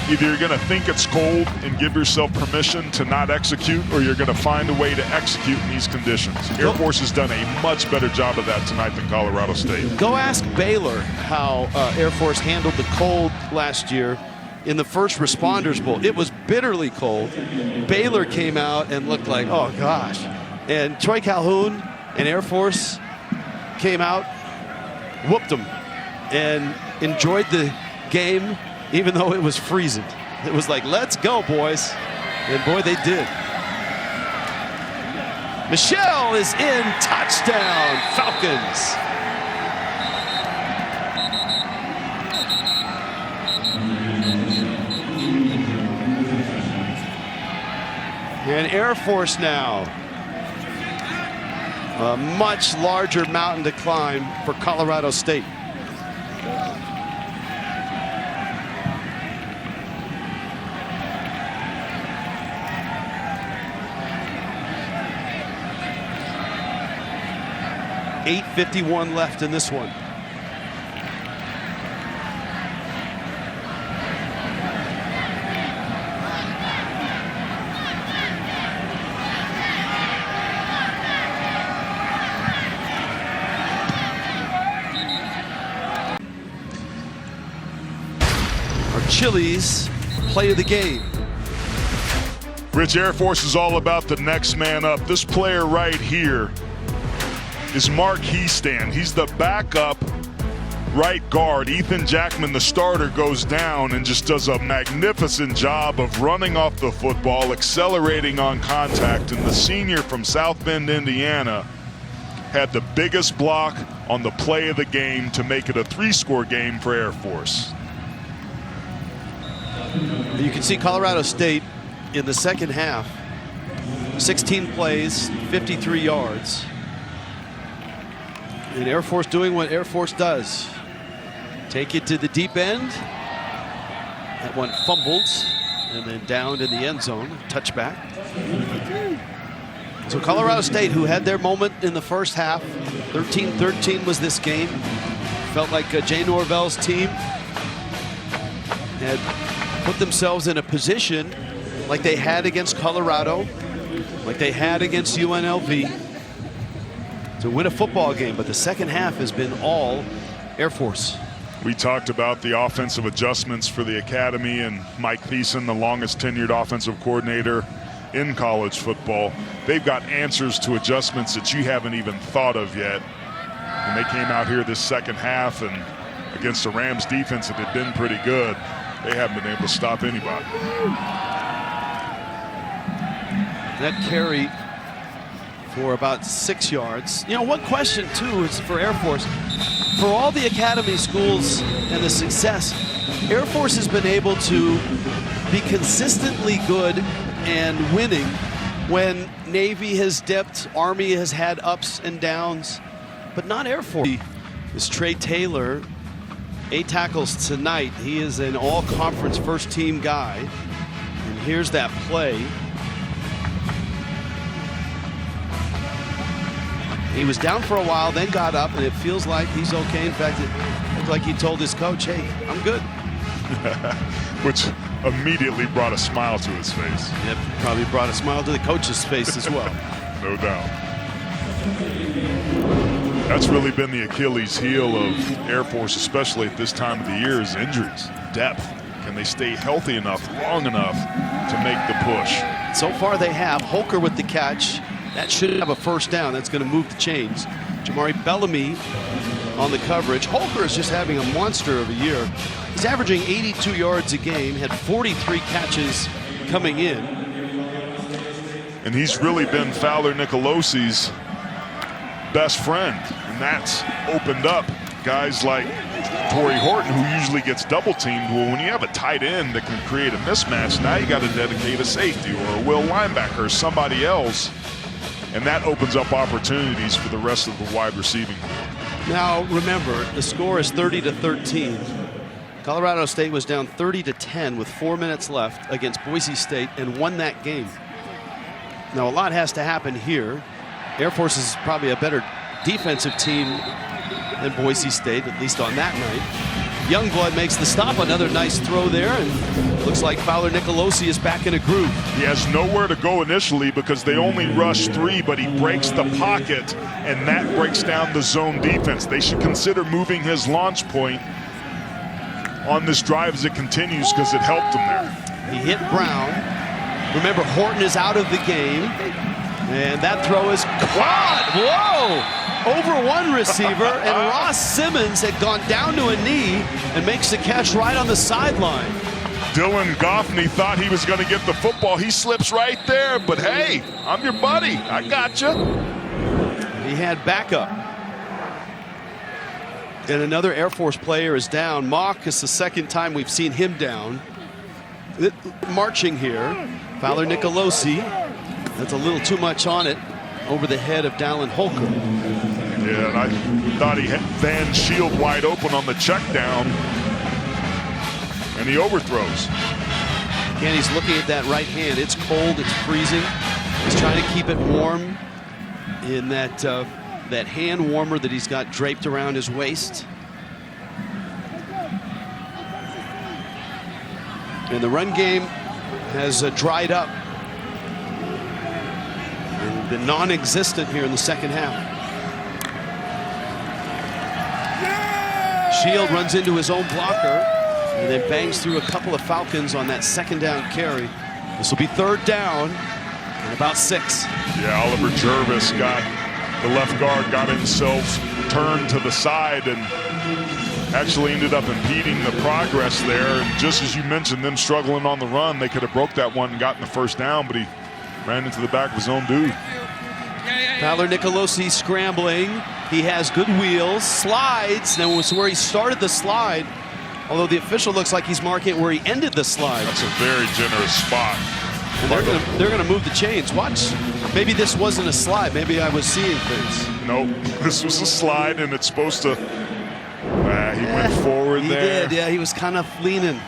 Either you're going to think it's cold and give yourself permission to not execute, or you're going to find a way to execute in these conditions. Air Force has done a much better job of that tonight than Colorado State. Go ask Baylor how Air Force handled the cold last year in the First Responders Bowl. It was bitterly cold. Baylor came out and looked like, oh gosh. And Troy Calhoun and Air Force came out, whooped them, and enjoyed the game even though it was freezing. It was like, let's go, boys. And boy, they did. Michelle is in. Touchdown, Falcons. And Air Force now. A much larger mountain to climb for Colorado State. .851 left in this one. Chili's play of the game. Rich, Air Force is all about the next man up. This player right here is Mark Heastand. He's the backup right guard. Ethan Jackman, the starter, goes down and just does a magnificent job of running off the football, accelerating on contact. And the senior from South Bend, Indiana, had the biggest block on the play of the game to make it a 3-score game for Air Force. You can see Colorado State in the second half, 16 plays, 53 yards. And Air Force doing what Air Force does. Take it to the deep end. That one fumbled and then down in the end zone, touchback. So Colorado State, who had their moment in the first half, 13-13 was this game. Felt like Jay Norvell's team had put themselves in a position like they had against Colorado, like they had against UNLV, to win a football game. But the second half has been all Air Force. We talked about the offensive adjustments for the academy, and Mike Thiessen, the longest tenured offensive coordinator in college football. They've got answers to adjustments that you haven't even thought of yet. And they came out here this second half, and against the Rams defense that had been pretty good, they haven't been able to stop anybody. That carry for about 6 yards. You know, one question too is for Air Force. For all the academy schools and the success, Air Force has been able to be consistently good and winning when Navy has dipped, Army has had ups and downs, but not Air Force. Is Trey Taylor, 8 tackles tonight. He is an all-conference first-team guy. And here's that play. He was down for a while, then got up, and it feels like he's okay. In fact, it looked like he told his coach, hey, I'm good. Which immediately brought a smile to his face. It probably brought a smile to the coach's face as well. No doubt. That's really been the Achilles heel of Air Force, especially at this time of the year, is injuries, depth. Can they stay healthy enough, long enough to make the push? So far they have. Holker with the catch. That should have a first down. That's going to move the chains. Jamari Bellamy on the coverage. Holker is just having a monster of a year. He's averaging 82 yards a game, had 43 catches coming in. And he's really been Fowler Nicolosi's best friend, and that's opened up guys like Torrey Horton, who usually gets double teamed. Well, when you have a tight end that can create a mismatch, now you got to dedicate a safety or a will linebacker or somebody else, and that opens up opportunities for the rest of the wide receiving. Now remember, the score is 30-13. Colorado State was down 30-10 with 4 minutes left against Boise State and won that game. Now a lot has to happen here. Air Force is probably a better defensive team than Boise State, at least on that night. Youngblood makes the stop. Another nice throw there, and looks like Fowler Nicolosi is back in a groove. He has nowhere to go initially because they only rush 3, but he breaks the pocket, and that breaks down the zone defense. They should consider moving his launch point on this drive as it continues because it helped him there. He hit Brown. Remember, Horton is out of the game. And that throw is caught. Whoa! Over one receiver, and Ross Simmons had gone down to a knee and makes the catch right on the sideline. Dylan Goffney thought he was going to get the football. He slips right there, but hey, I'm your buddy. I got you. He had backup. And another Air Force player is down. Mock is the second time we've seen him down. Marching here, Fowler Nicolosi. That's a little too much on it over the head of Dallin Holker. Yeah, and I thought he had Van Shield wide open on the check down, and he overthrows. Again, he's looking at that right hand. It's cold, it's freezing. He's trying to keep it warm in that, that hand warmer that he's got draped around his waist. And the run game has dried up and been non-existent here in the second half. Shield runs into his own blocker and then bangs through a couple of Falcons on that second down carry. This will be third down and about 6. Yeah, Oliver Jervis got the left guard, got himself turned to the side and actually ended up impeding the progress there. And just as you mentioned, them struggling on the run, they could have broke that one and gotten the first down, but he ran into the back of his own dude. Fowler Nicolosi scrambling. He has good wheels, slides. That was where he started the slide, although the official looks like he's marking it where he ended the slide. That's a very generous spot. And they're gonna move the chains. Watch. Maybe this wasn't a slide. Maybe I was seeing things. Nope, this was a slide, and it's supposed to. He went forward there. He did. Yeah, he was kind of leaning.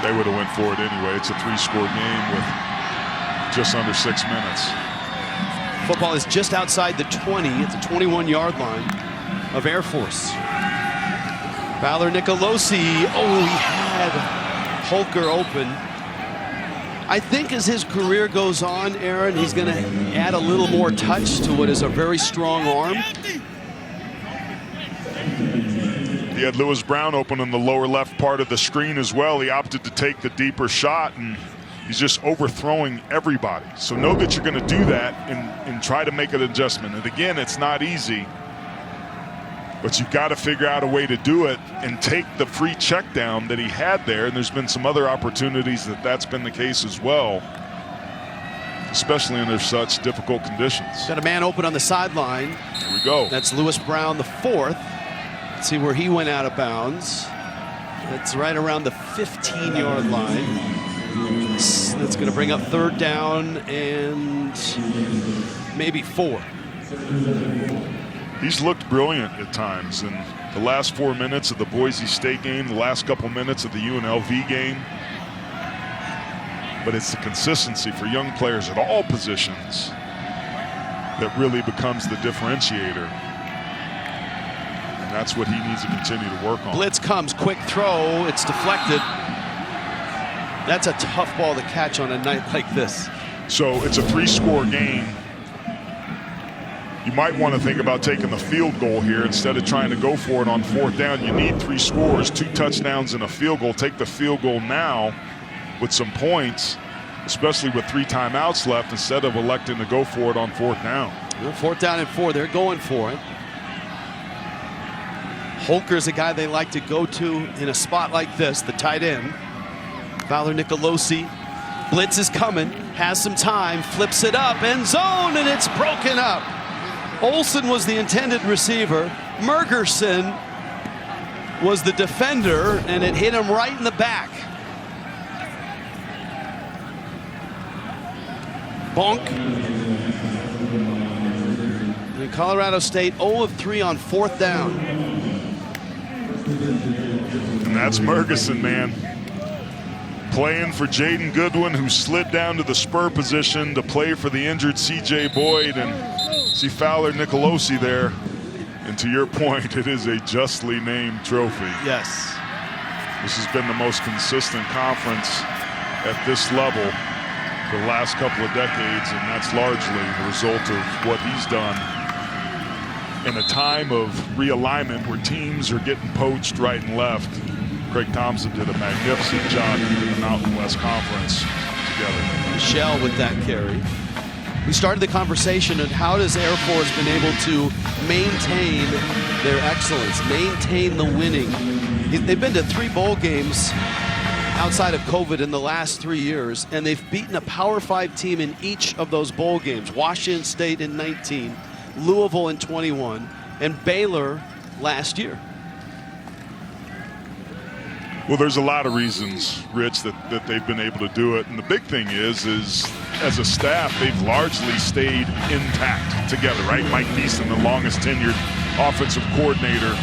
They would have went forward anyway. It's a 3-score game with just under 6 minutes. Football is just outside the 20 at the 21-yard line of Air Force. Fowler Nicolosi. Oh, he had Holker open. I think as his career goes on, Aaron, he's going to add a little more touch to what is a very strong arm. He had Lewis Brown open in the lower left part of the screen as well. He opted to take the deeper shot, and he's just overthrowing everybody. So know that you're going to do that and try to make an adjustment. And again, it's not easy, but you've got to figure out a way to do it and take the free check down that he had there. And there's been some other opportunities that's been the case as well, especially under such difficult conditions. Got a man open on the sideline. Here we go. That's Lewis Brown, the 4th. Let's see where he went out of bounds. That's right around the 15-yard line. That's going to bring up third down and maybe 4. He's looked brilliant at times in the last 4 minutes of the Boise State game, the last couple minutes of the UNLV game. But it's the consistency for young players at all positions that really becomes the differentiator. And that's what he needs to continue to work on. Blitz comes, quick throw, it's deflected. That's a tough ball to catch on a night like this. So it's a 3-score game. You might want to think about taking the field goal here instead of trying to go for it on 4th down. You need 3 scores, 2 touchdowns and a field goal. Take the field goal now with some points, especially with 3 timeouts left, instead of electing to go for it on 4th down. 4th down and 4, they're going for it. Holker's a guy they like to go to in a spot like this, the tight end. Fowler Nicolosi. Blitz is coming, has some time, flips it up, end zone, and it's broken up. Olsen was the intended receiver. Mergerson was the defender, and it hit him right in the back. Bonk. And Colorado State 0 of 3 on 4th down. And that's Mergerson, man. Playing for Jaden Goodwin, who slid down to the spur position to play for the injured C.J. Boyd. And see Fowler Nicolosi there. And to your point, it is a justly named trophy. Yes. This has been the most consistent conference at this level for the last couple of decades, and that's largely the result of what he's done in a time of realignment where teams are getting poached right and left. Craig Thompson did a magnificent job keeping the Mountain West Conference together. Michelle with that carry. We started the conversation on how does Air Force been able to maintain their excellence, maintain the winning They've been to 3 bowl games outside of COVID in the last 3 years, and they've beaten a Power 5 team in each of those bowl games. Washington State in 19, Louisville in 21, and Baylor last year. Well, there's a lot of reasons, Rich, that they've been able to do it. And the big thing is as a staff, they've largely stayed intact together, right? Mike Neeson, the longest tenured offensive coordinator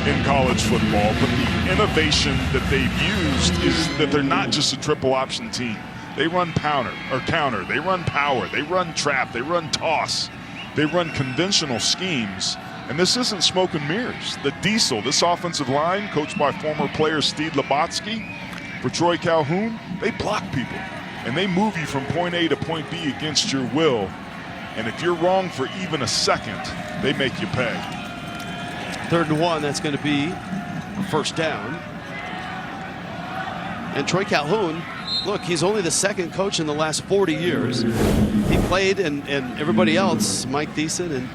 in college football. But the innovation that they've used is that they're not just a triple option team. They run counter, they run power, they run trap, they run toss, they run conventional schemes. And this isn't smoke and mirrors. The Diesel, this offensive line, coached by former player Steve Labotsky for Troy Calhoun, they block people. And they move you from point A to point B against your will. And if you're wrong for even a second, they make you pay. 3rd and 1, that's going to be a first down. And Troy Calhoun, look, he's only the 2nd coach in the last 40 years. He played, and everybody else, Mike Thiessen and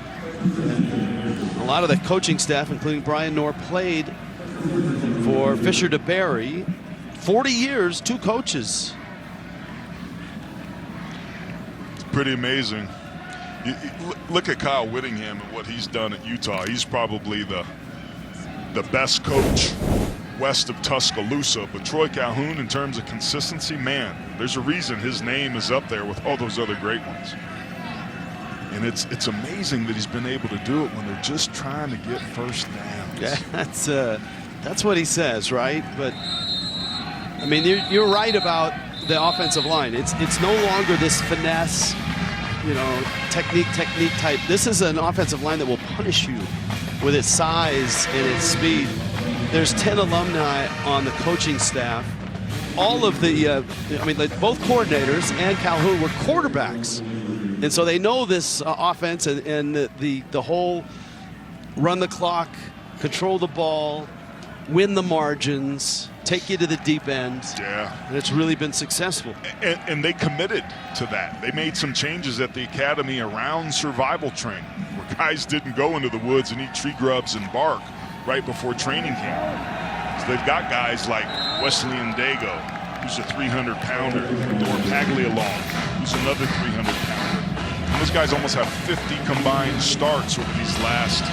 a lot of the coaching staff, including Brian Knorr, played for Fisher DeBerry. 40 years, 2 coaches. It's pretty amazing. Look at Kyle Whittingham and what he's done at Utah. He's probably the best coach west of Tuscaloosa. But Troy Calhoun, in terms of consistency, man, there's a reason his name is up there with all those other great ones. And it's amazing that he's been able to do it when they're just trying to get first downs. Yeah, that's what he says, right? But I mean, you're right about the offensive line. It's no longer this finesse, technique type. This is an offensive line that will punish you with its size and its speed. There's 10 alumni on the coaching staff. All of the, both coordinators and Calhoun were quarterbacks. And so they know this offense and the whole run the clock, control the ball, win the margins, take you to the deep end. Yeah. And it's really been successful. And they committed to that. They made some changes at the academy around survival training, where guys didn't go into the woods and eat tree grubs and bark right before training camp. So they've got guys like Wesley Ndago, who's a 300-pounder, or Paglialong, who's another 300-pounder. Those guys almost have 50 combined starts over these last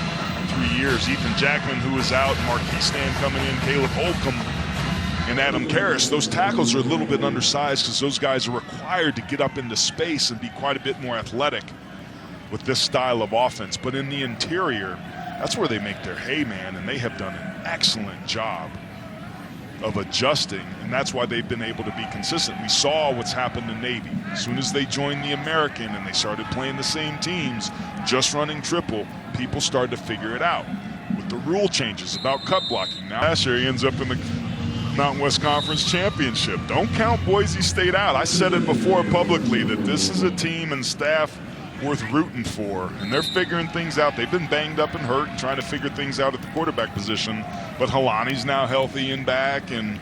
3 years. Ethan Jackman, who was out, Marquis Stan coming in, Caleb Holcomb, and Adam Karras. Those tackles are a little bit undersized because those guys are required to get up into space and be quite a bit more athletic with this style of offense. But in the interior, that's where they make their hay, man, and they have done an excellent job of adjusting, and that's why they've been able to be consistent. We saw what's happened in Navy. As soon as they joined the American and they started playing the same teams, just running triple, people started to figure it out. With the rule changes about cut blocking, now last year he ends up in the Mountain West Conference Championship. Don't count Boise State out. I said it before publicly that this is a team and staff worth rooting for, and they're figuring things out. They've been banged up and hurt and trying to figure things out at the quarterback position, but Halani's now healthy and back, and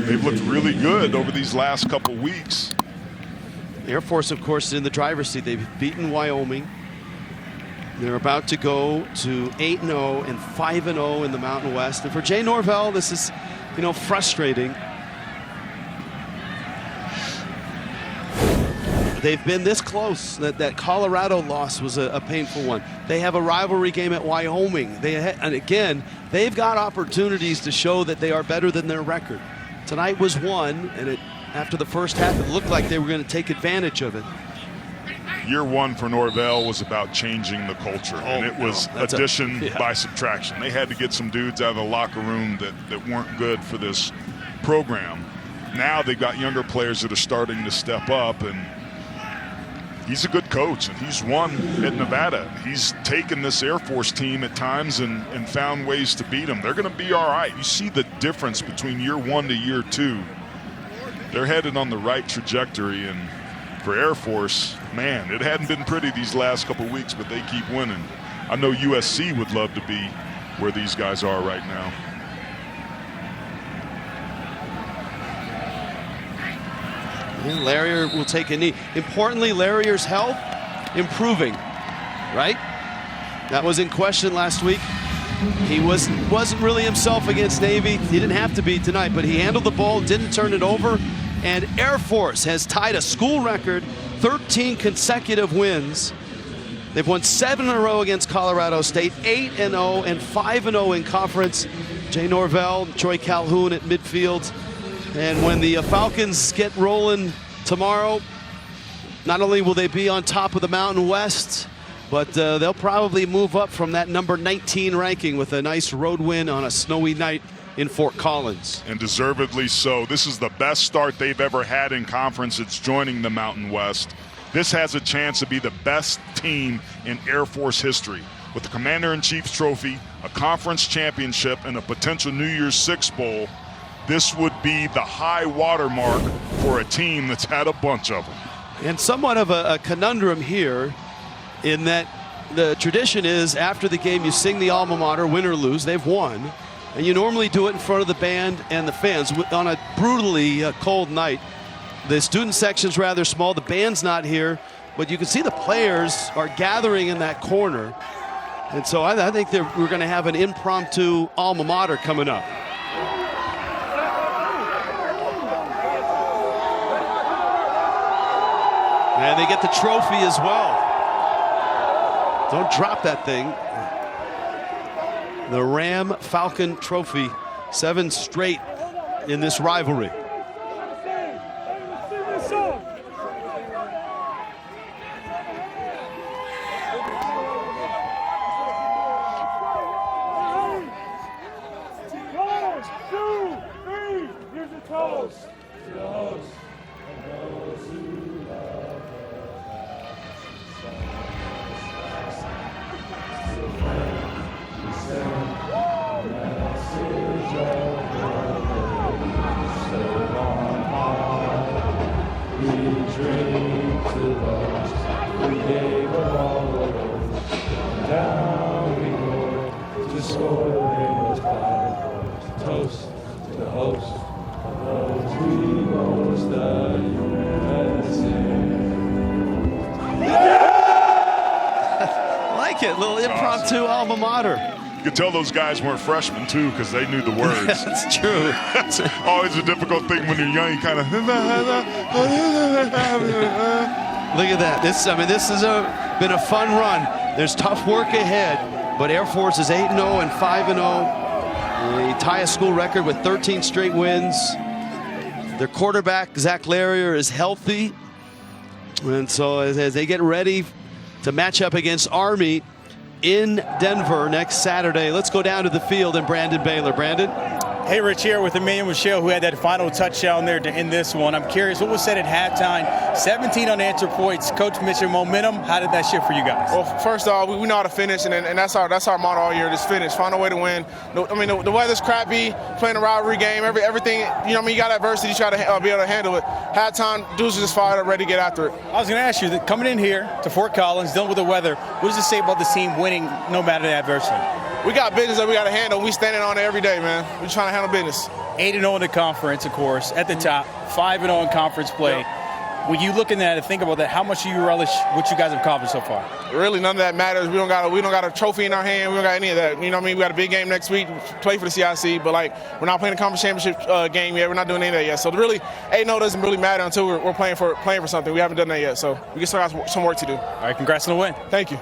they've looked really good over these last couple weeks. Air Force, of course, is in the driver's seat. They've beaten Wyoming. They're about to go to 8-0 and 5-0 in the Mountain West. And for Jay Norvell, this is, frustrating. They've been this close. That Colorado loss was a painful one. They have a rivalry game at Wyoming. And again, they've got opportunities to show that they are better than their record. Tonight was one, and after the first half, it looked like they were going to take advantage of it. Year one for Norvell was about changing the culture, and it was addition by subtraction. They had to get some dudes out of the locker room that weren't good for this program. Now they've got younger players that are starting to step up, and he's a good coach, and he's won at Nevada. He's taken this Air Force team at times and found ways to beat them. They're going to be all right. You see the difference between year one to year two. They're headed on the right trajectory, and for Air Force, man, it hadn't been pretty these last couple weeks, but they keep winning. I know USC would love to be where these guys are right now. And Larrier will take a knee. Importantly, Larrier's health improving, right? That was in question last week. He wasn't really himself against Navy. He didn't have to be tonight, but he handled the ball, didn't turn it over. And Air Force has tied a school record, 13 consecutive wins. They've won 7 in a row against Colorado State, 8-0 and 5-0 in conference. Jay Norvell, Troy Calhoun at midfield. And when the Falcons get rolling tomorrow, not only will they be on top of the Mountain West, but they'll probably move up from that number 19 ranking with a nice road win on a snowy night in Fort Collins. And deservedly so. This is the best start they've ever had in conference. It's joining the Mountain West. This has a chance to be the best team in Air Force history. With the Commander-in-Chief's trophy, a conference championship, and a potential New Year's Six Bowl, this would be the high water mark for a team that's had a bunch of them. And somewhat of a conundrum here, in that the tradition is after the game you sing the alma mater, win or lose. They've won. And you normally do it in front of the band and the fans on a brutally cold night. The student section's rather small. The band's not here. But you can see the players are gathering in that corner. And so I think we're going to have an impromptu alma mater coming up. And they get the trophy as well. Don't drop that thing. The Ram Falcon Trophy, 7 straight in this rivalry. Little impromptu alma mater. You could tell those guys weren't freshmen too, because they knew the words. That's true. That's always a difficult thing when you're young. You kind of. Look at that. This has been a fun run. There's tough work ahead, but Air Force is 8-0 and 5-0. They tie a school record with 13 straight wins. Their quarterback, Zach Larrier, is healthy. And so as they get ready to match up against Army in Denver next Saturday, let's go down to the field and Brandon Baylor. Brandon? Hey, Rich here with Emmanuel Michelle, who had that final touchdown there to end this one. I'm curious, what was said at halftime? 17 unanswered points. Coach mentioned momentum. How did that shift for you guys? Well, first off, we know how to finish, and that's our motto all year: just finish, find a way to win. The weather's crappy, playing a rivalry game, everything. You got adversity, you got to be able to handle it. Halftime, dudes are just fired up, ready to get after it. I was going to ask you, coming in here to Fort Collins, dealing with the weather, what does it say about the team winning no matter the adversity? We got business that we got to handle. We standing on it every day, man. We're trying to handle business. 8-0 in the conference, of course, at the top. 5-0 in conference play. Yep. When you look at that and think about that, how much do you relish what you guys have accomplished so far? Really, none of that matters. We don't got a trophy in our hand. We don't got any of that. You know what I mean? We got a big game next week. Play for the CIC, but we're not playing the conference championship game yet. We're not doing any of that yet. So really, 8-0 doesn't really matter until we're playing for something. We haven't done that yet. So we still got some work to do. All right, congrats on the win. Thank you.